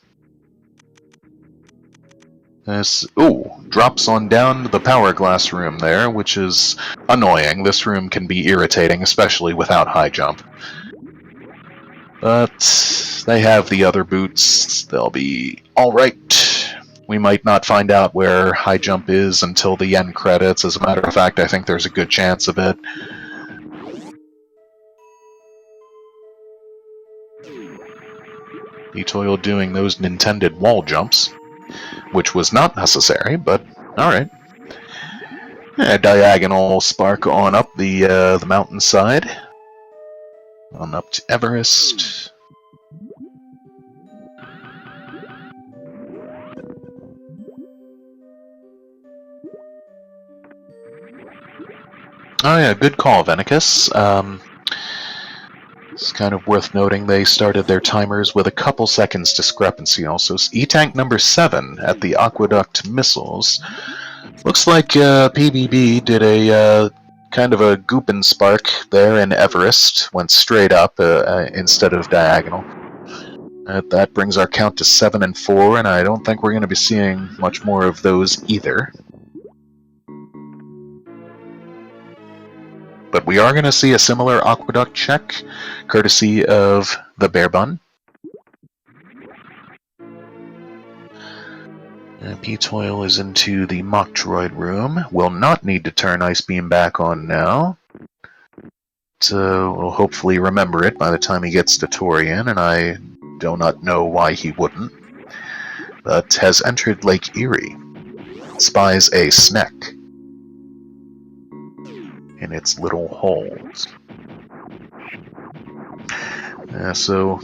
This, ooh, drops on down to the power glass room there, which is annoying. This room can be irritating, especially without high jump. But they have the other boots. They'll be alright. We might not find out where high jump is until the end credits. As a matter of fact, I think there's a good chance of it. ptoil doing those intended wall jumps, which was not necessary, but alright. A diagonal spark on up the mountainside. On up to Everest. Oh yeah, good call, Venicus. It's kind of worth noting they started their timers with a couple seconds discrepancy also. E-Tank number 7 at the Aqueduct Missiles. Looks like PBB did a kind of a goop and spark there in Everest. Went straight up instead of diagonal. That brings our count to 7 and 4, and I don't think we're going to be seeing much more of those either. But we are going to see a similar aqueduct check, courtesy of the Bear Bun. ptoil is into the mock droid room. Will not need to turn Ice Beam back on now. So we'll hopefully remember it by the time he gets to Torian, and I do not know why he wouldn't. But has entered Lake Erie. Spies a snack in its little holes. So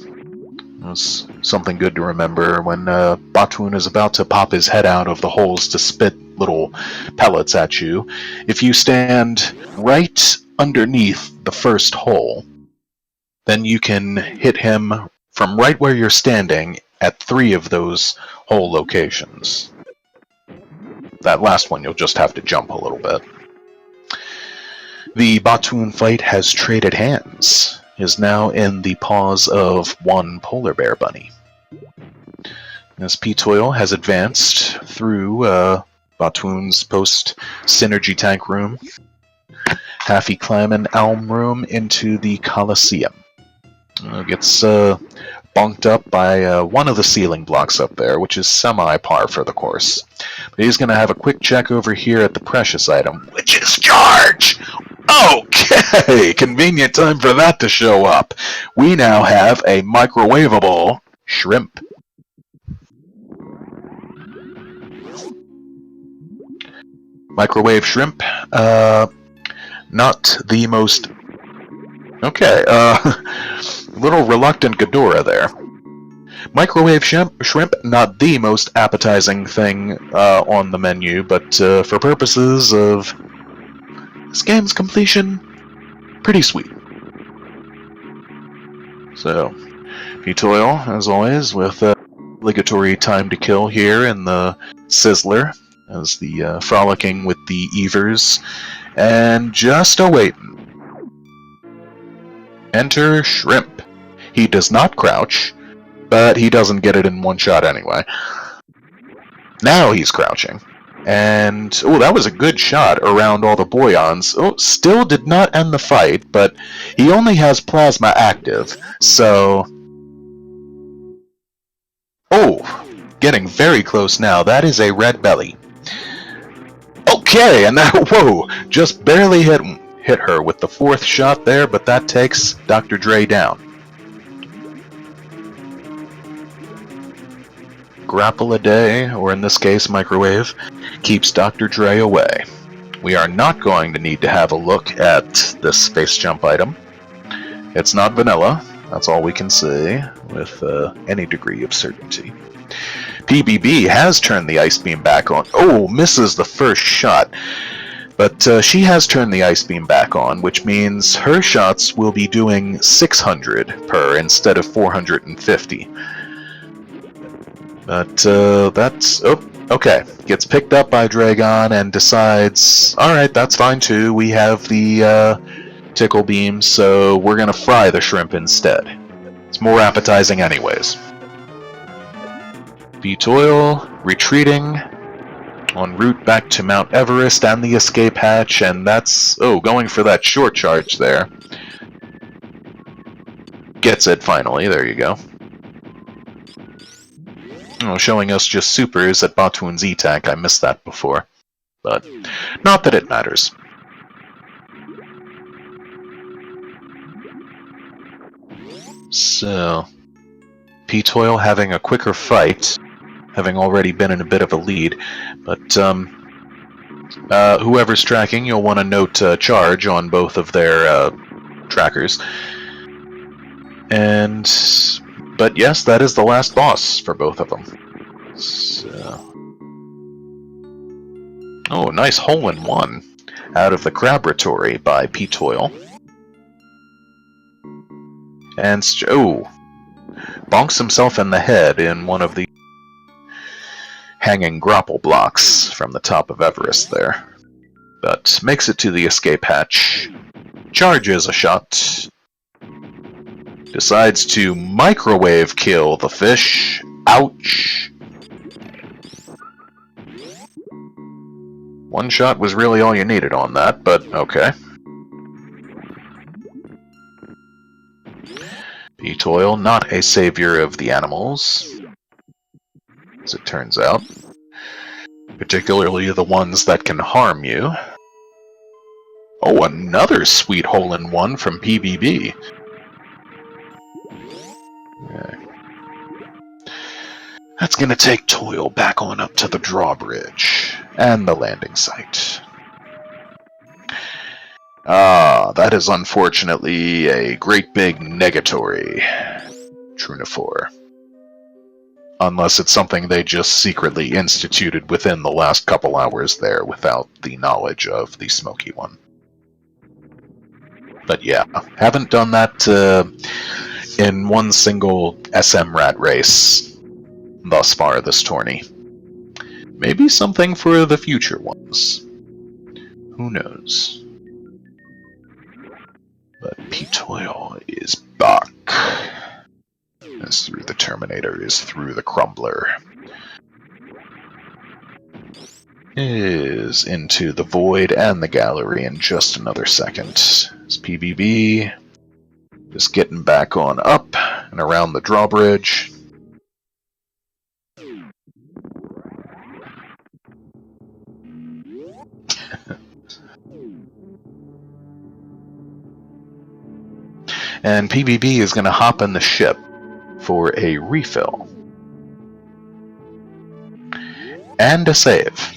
that's something good to remember when Batoon is about to pop his head out of the holes to spit little pellets at you. If you stand right underneath the first hole, then you can hit him from right where you're standing at 3 of those hole locations. That last one you'll just have to jump a little bit. The Batoon fight has traded hands, is now in the paws of one polar bear bunny. As ptoil has advanced through Batoon's post-synergy tank room, Haffy climbing Elm room into the Coliseum. Gets bunked up by one of the ceiling blocks up there, which is semi-par for the course. But he's going to have a quick check over here at the precious item, which is charge! Okay, convenient time for that to show up. We now have a microwavable shrimp. Microwave shrimp, not the most... Okay, little reluctant Ghidorah there. Microwave shrimp, not the most appetizing thing on the menu, but for purposes of this game's completion, pretty sweet. So, ptoil, as always, with obligatory time to kill here in the Sizzler, as the frolicking with the Evers, and just a-waitin'. Enter Shrimp. He does not crouch, but he doesn't get it in one shot anyway. Now he's crouching. And, oh, that was a good shot around all the Boyons. Oh, still did not end the fight, but he only has plasma active, so... Oh, getting very close now. That is a red belly. Okay, and that, whoa, just barely hit her with the 4th shot there, but that takes Dr. Dre down. Grapple a day, or in this case microwave, keeps Dr. Dre away. We are not going to need to have a look at this space jump item. It's not vanilla, that's all we can say with any degree of certainty. PBB has turned the Ice Beam back on. Oh, misses the first shot. But she has turned the Ice Beam back on, which means her shots will be doing 600 per instead of 450. But that's... Oh, okay. Gets picked up by Dragon and decides, alright, that's fine too. We have the tickle beam, so we're going to fry the shrimp instead. It's more appetizing anyways. ptoil retreating En route back to Mount Everest and the escape hatch, and that's... oh, going for that short charge there. Gets it, finally. There you go. Oh, showing us just supers at Batuan's E-Tank. I missed that before. But not that it matters. So, ptoil having a quicker fight, having already been in a bit of a lead, but whoever's tracking, you'll want to note charge on both of their trackers. But yes, that is the last boss for both of them. So, oh, nice hole-in-one out of the Crabratory by ptoil. And bonks himself in the head in one of the hanging grapple blocks from the top of Everest there. But makes it to the escape hatch, charges a shot, decides to microwave kill the fish. Ouch! One shot was really all you needed on that, but okay. ptoil, not a savior of the animals, as it turns out. Particularly the ones that can harm you. Oh, another sweet hole-in-one from PBB. Okay. That's gonna take Toil back on up to the drawbridge and the landing site. Ah, that is unfortunately a great big negatory. Trunifor. Unless it's something they just secretly instituted within the last couple hours there without the knowledge of the smoky one. But yeah, haven't done that in one single SMRAT race thus far this tourney. Maybe something for the future ones. Who knows? But ptoil is back. As through the Terminator is through the Crumbler. Is into the void and the gallery in just another second. It's PBB just getting back on up and around the drawbridge. And PBB is going to hop in the ship for a refill. And a save.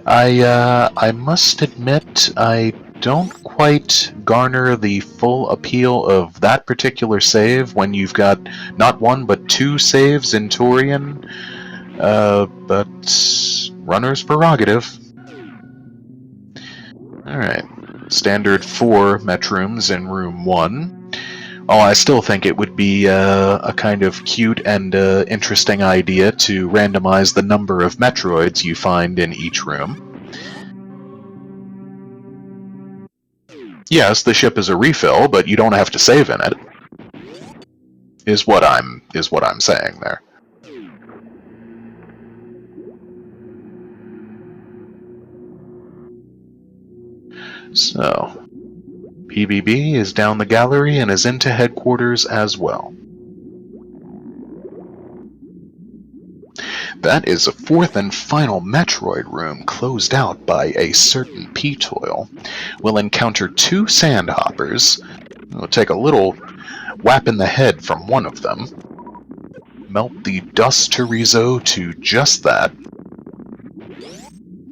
I must admit, I don't quite garner the full appeal of that particular save when you've got not one but two saves in Torian, but runner's prerogative. Alright, standard 4 metrooms in room 1. Oh, I still think it would be a kind of cute and interesting idea to randomize the number of Metroids you find in each room. Yes, the ship is a refill, but you don't have to save in it. Is what I'm saying there. So, PBB is down the gallery and is into headquarters as well. That is a fourth and final Metroid room closed out by a certain ptoil. We'll encounter two sandhoppers. We'll take a little whap in the head from one of them. Melt the dust Torizo to just that.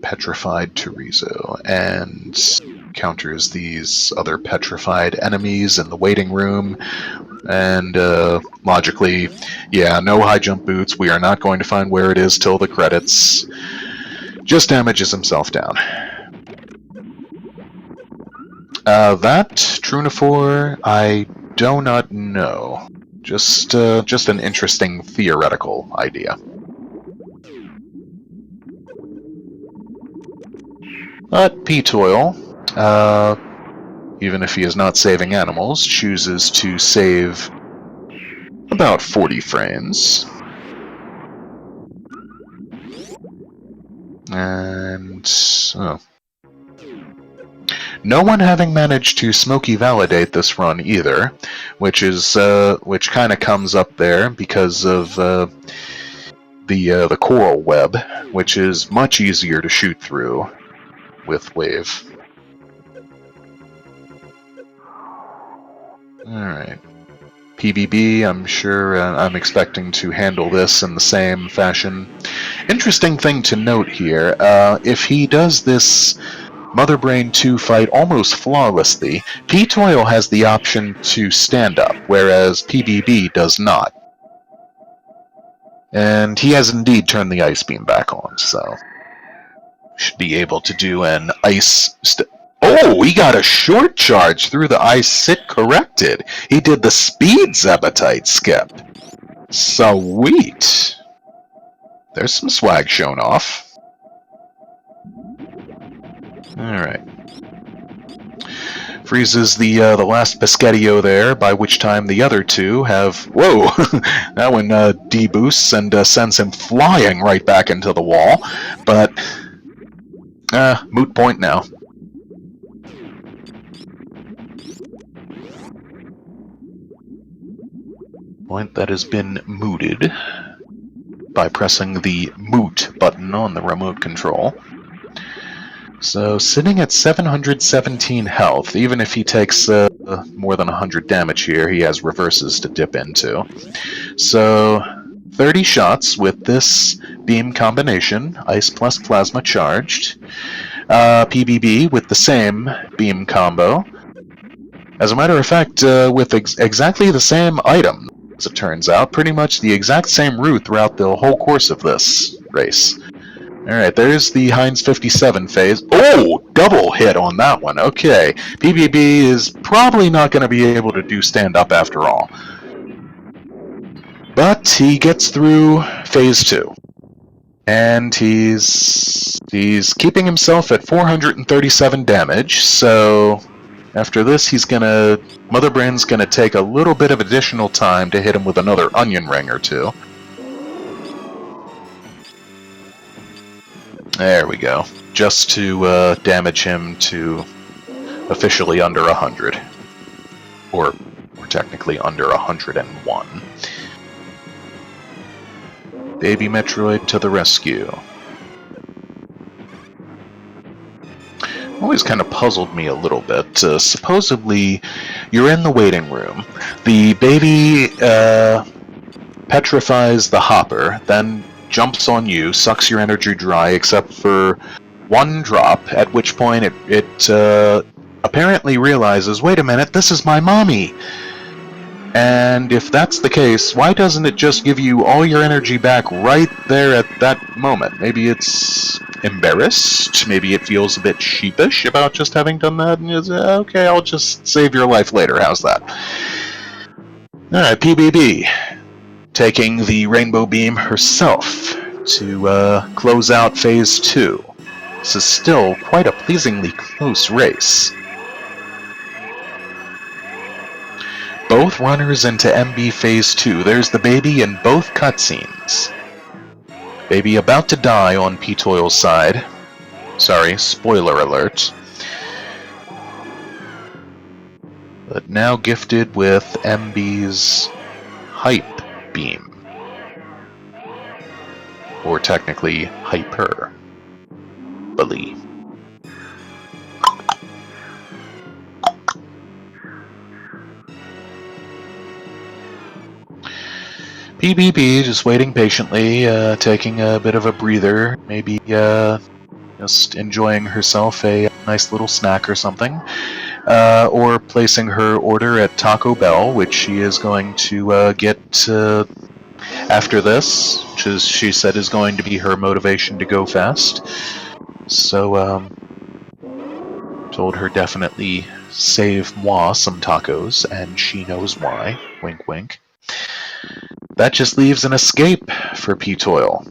Petrified Torizo. And counters these other petrified enemies in the waiting room, and logically, yeah, no high jump boots, we are not going to find where it is till the credits. Just damages himself down. That, Trunifor, I do not know. Just an interesting theoretical idea. But ptoil, even if he is not saving animals, chooses to save about 40 frames. And no one having managed to smoky validate this run either, which kind of comes up there because of the coral web, which is much easier to shoot through with wave. Alright. PBB, I'm sure I'm expecting to handle this in the same fashion. Interesting thing to note here, if he does this Mother Brain 2 fight almost flawlessly, ptoil has the option to stand up, whereas PBB does not. And he has indeed turned the ice beam back on, so should be able to do an ice... Oh, he got a short charge through the ice sit corrected. He did the speed Zebetite skip. Sweet. There's some swag shown off. Alright. Freezes the last Pescatio there, by which time the other two have... Whoa! That one deboosts and sends him flying right back into the wall. But... moot point now. Point that has been mooted by pressing the moot button on the remote control. So, sitting at 717 health, even if he takes more than 100 damage here, he has reverses to dip into. So, 30 shots with this beam combination, ice plus plasma charged. PBB with the same beam combo. As a matter of fact, with exactly the same item, as it turns out, pretty much the exact same route throughout the whole course of this race. Alright, there's the Heinz 57 phase. Oh! Double hit on that one. Okay. PBB is probably not going to be able to do stand-up after all. But he gets through phase 2. And he's keeping himself at 437 damage, so after this he's gonna... Mother Brain's gonna take a little bit of additional time to hit him with another onion ring or two. There we go. Just to damage him to officially under 100. Or technically under 101. Baby Metroid to the rescue. Always kind of puzzled me a little bit. Supposedly, you're in the waiting room. The baby petrifies the hopper, then jumps on you, sucks your energy dry except for one drop, at which point it apparently realizes, wait a minute, this is my mommy! And if that's the case, why doesn't it just give you all your energy back right there at that moment? Maybe it's embarrassed, maybe it feels a bit sheepish about just having done that, and is okay, I'll just save your life later, how's that? Alright, PBB, taking the Rainbow Beam herself to close out Phase 2. This is still quite a pleasingly close race. Both runners into MB Phase 2. There's the baby in both cutscenes. Baby about to die on ptoil's side. Sorry, spoiler alert. But now gifted with MB's Hype Beam. Or technically, Hyper. Bully. PBB just waiting patiently, taking a bit of a breather, maybe just enjoying herself a nice little snack or something, or placing her order at Taco Bell, which she is going to get after this, which she said is going to be her motivation to go fast. So, told her definitely save moi some tacos, and she knows why. Wink wink. That just leaves an escape for ptoil.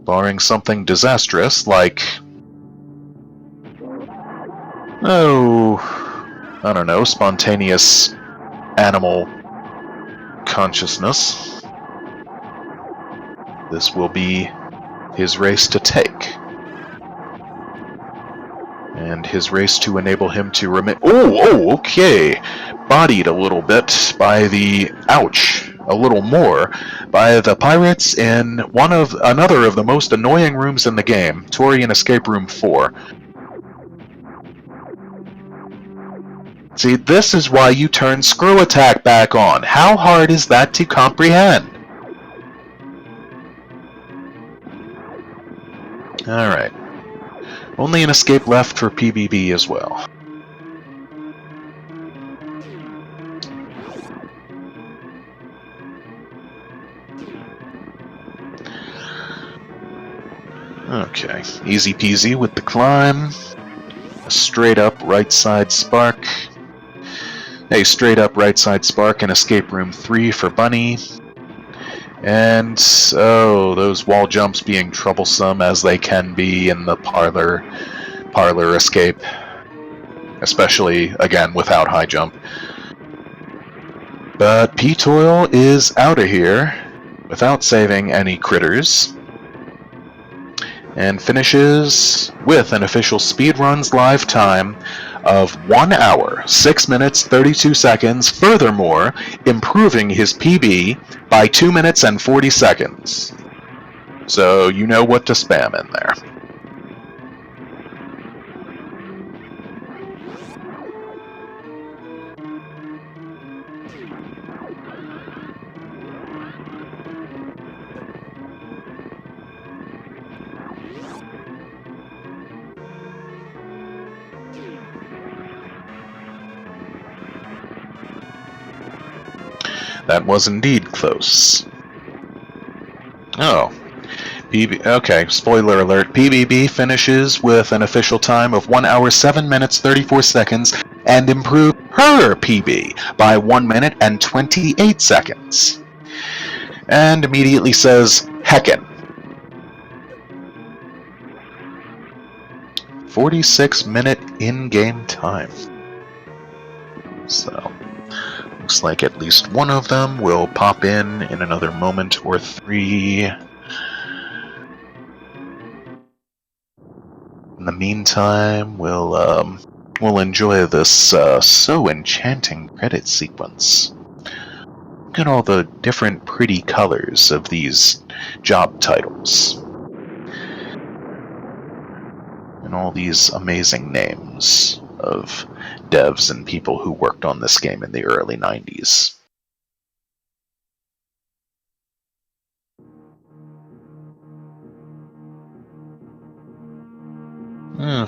Barring something disastrous like... oh... I don't know, spontaneous animal consciousness. This will be his race to take. And his race to enable him to remit. Oh, okay. Bodied a little bit by the. Ouch. A little more by the pirates in another of the most annoying rooms in the game, Torian Escape Room 4. See, this is why you turn Screw Attack back on. How hard is that to comprehend? Alright. Only an escape left for PBB as well. Okay, easy peasy with the climb. A straight up right side spark. A straight up right side spark in Escape Room 3 for Bunny. And, oh, those wall jumps being troublesome as they can be in the parlor escape. Especially, again, without high jump. But ptoil is out of here without saving any critters. And finishes with an official speedruns live time of 1 hour, 6 minutes, 32 seconds, furthermore, improving his PB by 2 minutes and 40 seconds. So you know what to spam in there. That was indeed close. Oh. Okay, spoiler alert. PBB finishes with an official time of 1 hour, 7 minutes, 34 seconds, and improved her PB by 1 minute and 28 seconds. And immediately says, heckin'. 46-minute in-game time. So... looks like at least one of them will pop in another moment or 3. In the meantime, we'll enjoy this so enchanting credit sequence. Look at all the different pretty colors of these job titles. And all these amazing names of devs and people who worked on this game in the early 90s.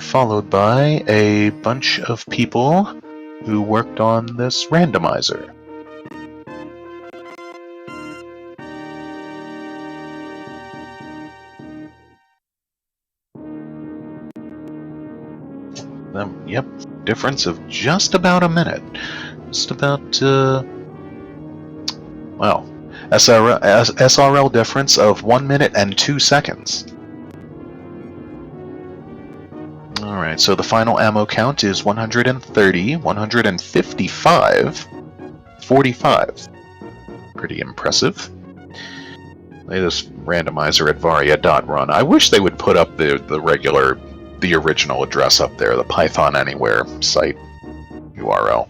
Followed by a bunch of people who worked on this randomizer. Yep, difference of just about a minute. Just about, well, SRL difference of 1 minute and 2 seconds. Alright, so the final ammo count is 130, 155, 45. Pretty impressive. Look at this randomizer at varia.run. I wish they would put up the original address up there, the Python Anywhere site URL.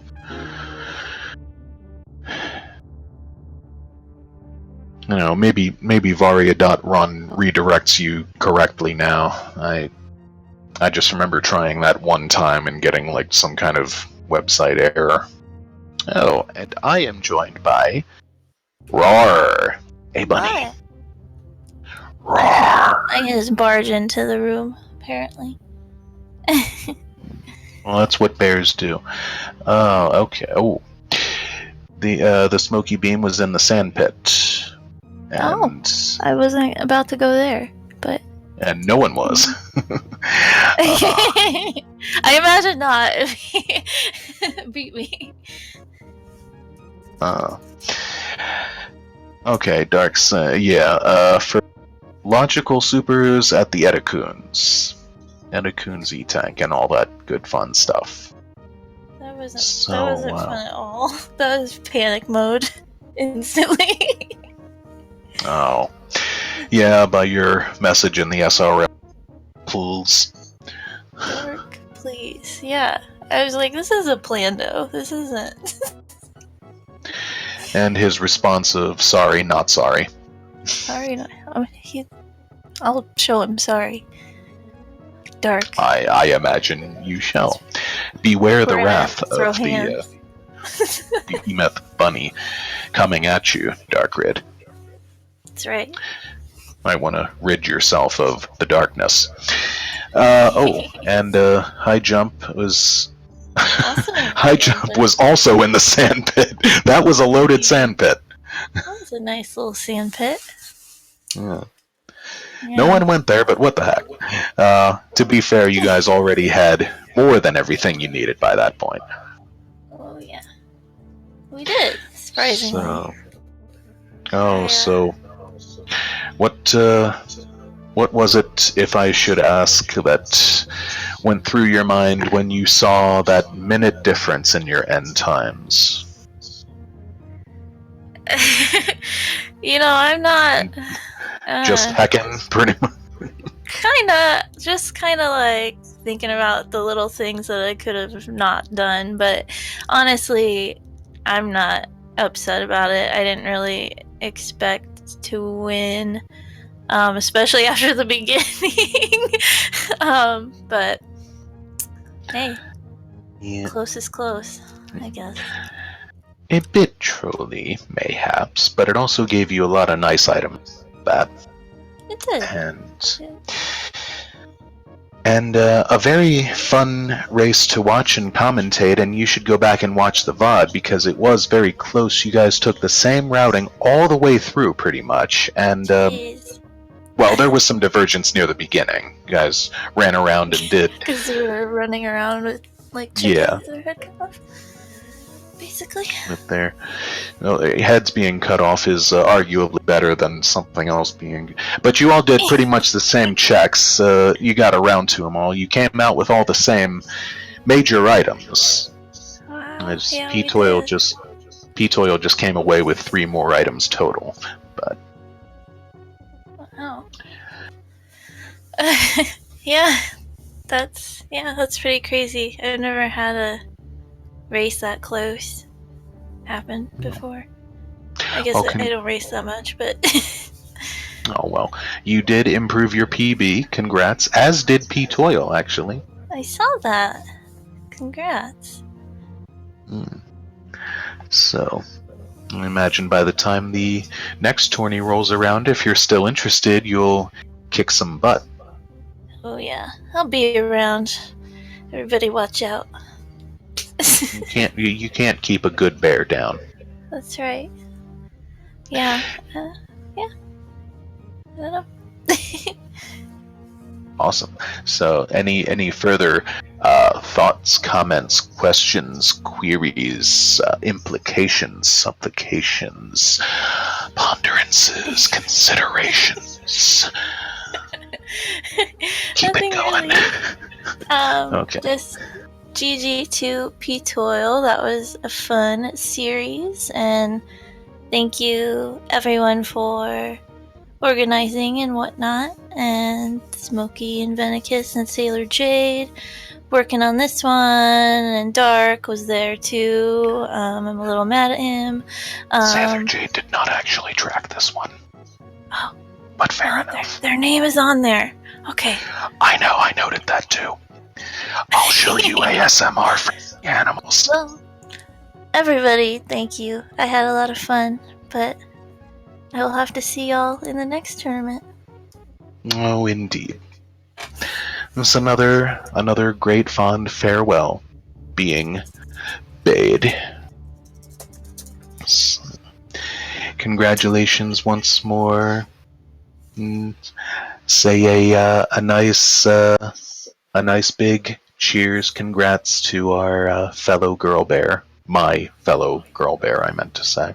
You know, maybe varia.run redirects you correctly now. I just remember trying that one time and getting like some kind of website error. Oh, and I am joined by Roar, a bunny. What? Roar. I just barge into the room, apparently. Well, that's what bears do. Oh, okay. Oh, the smoky beam was in the sand pit, and I wasn't about to go there, but and no one was. I imagine not. If he beat me. Okay, Darks. Yeah. For logical supers at the Edacoon's E-Tank and all that good fun stuff. That wasn't fun at all. That was panic mode instantly. Oh. Yeah, by your message in the SRL pools. Dark, please. Yeah. I was like, this is a plando. This isn't. And his response of sorry, not sorry. Sorry. I'll show him sorry. Dark. I imagine you shall. Beware the We're gonna wrath throw of the hands. behemoth bunny coming at you, Dark Rid. That's right. Might want to rid yourself of the darkness. And high jump was high jump was also in the sand pit. That was a loaded sand pit. That was a nice little sand pit. Yeah. Yeah. No one went there, but what the heck? To be fair, you guys already had more than everything you needed by that point. Oh yeah, we did, surprisingly. So what was it, if I should ask, that went through your mind when you saw that minute difference in your end times? I'm not. Just heckin', pretty much. Kind of like thinking about the little things that I could have not done, but honestly, I'm not upset about it. I didn't really expect to win, especially after the beginning. But hey, Yeah. close is close, I guess. A bit trolly, mayhaps, but it also gave you a lot of nice items. That. It did. And a very fun race to watch and commentate, and you should go back and watch the VOD because it was very close. You guys took the same routing all the way through, pretty much, and well, there was some divergence near the beginning. You guys ran around and did. Because we were running around with like chickens with their head cut off. Basically. With their heads being cut off is arguably better than something else being. But you all did pretty much the same checks. You got around to them all. You came out with all the same major items. Wow. As Yeah, ptoil just came away with 3 more items total. But wow. Yeah, that's pretty crazy. I've never had a race that close happen before. I guess I don't race that much, but oh well. You did improve your PB, congrats, as did ptoil, actually. I saw that. Congrats. So, I imagine by the time the next tourney rolls around, if you're still interested, you'll kick some butt. Oh yeah, I'll be around. Everybody watch out. You can't keep a good bear down. That's right. Yeah. Yeah. I don't know. Awesome. So, any further thoughts, comments, questions, queries, implications, supplications, ponderances, considerations? Keep it going. Really. Okay. Just GG to ptoil. That was a fun series, and thank you everyone for organizing and whatnot, and Smokey and Venicus and Sailor Jade working on this one, and Dark was there too. I'm a little mad at him. Sailor Jade did not actually track this one. Oh. But fair enough. Their name is on there. Okay. I know, I noted that too. I'll show you ASMR for the animals. Well, everybody, thank you. I had a lot of fun, but I will have to see y'all in the next tournament. Oh, indeed. It's another great fond farewell being bade. Congratulations once more. Say a nice big cheers, congrats to our fellow girl bear. My fellow girl bear, I meant to say.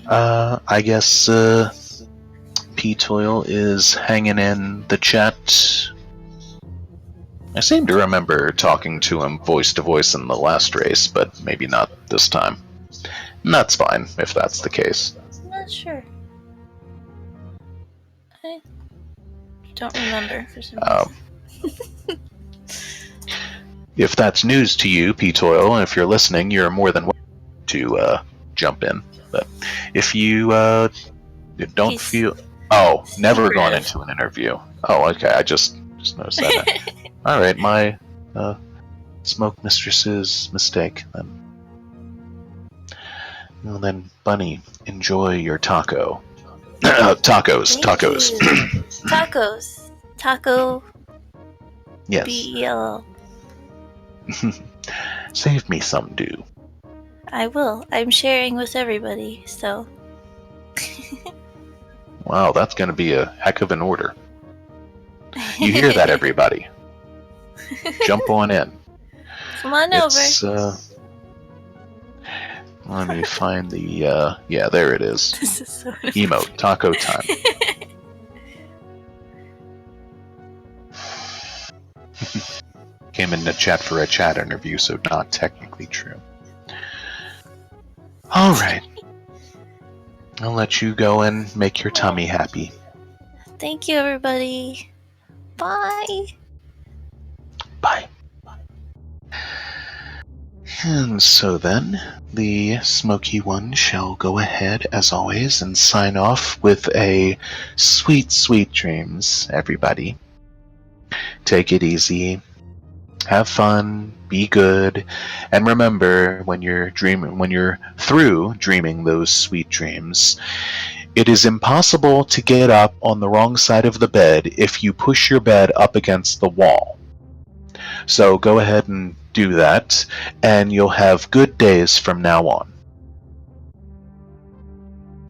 I guess ptoil is hanging in the chat. I seem to remember talking to him voice to voice in the last race, but maybe not this time. And that's fine, if that's the case. not sure. I don't remember for some reason. If that's news to you, ptoil, and if you're listening, you're more than welcome to jump in. But if you don't feel... Oh, never gone into an interview. Oh, okay, I just noticed that. All right, my smoke mistress's mistake then. Well then, Bunny, enjoy your taco. Tacos. Tacos. Taco. Yes. BEL. Save me some, do. I will. I'm sharing with everybody, so. Wow, that's going to be a heck of an order. You hear that, everybody? Jump on in. Come on over. Let me find the, yeah, there it is. This is so emote, taco time. Came in the chat for a chat interview, so not technically true. Alright. I'll let you go and make your tummy happy. Thank you, everybody. Bye. Bye. And so then, the Smoky One shall go ahead, as always, and sign off with a sweet, sweet dreams, everybody. Take it easy. Have fun, be good, and remember when you're through dreaming those sweet dreams, it is impossible to get up on the wrong side of the bed if you push your bed up against the wall. So go ahead and do that, and you'll have good days from now on.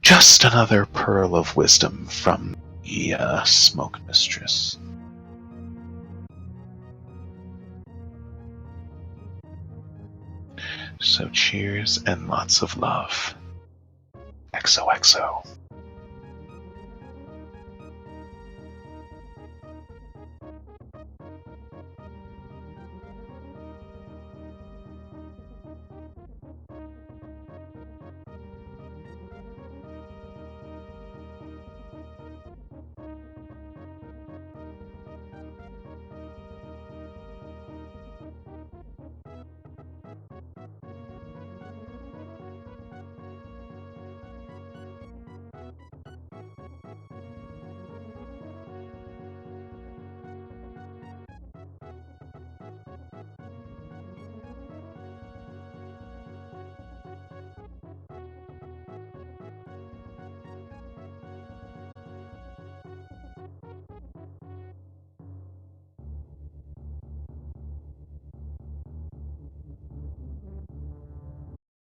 Just another pearl of wisdom from the Smoke Mistress. So cheers and lots of love. XOXO.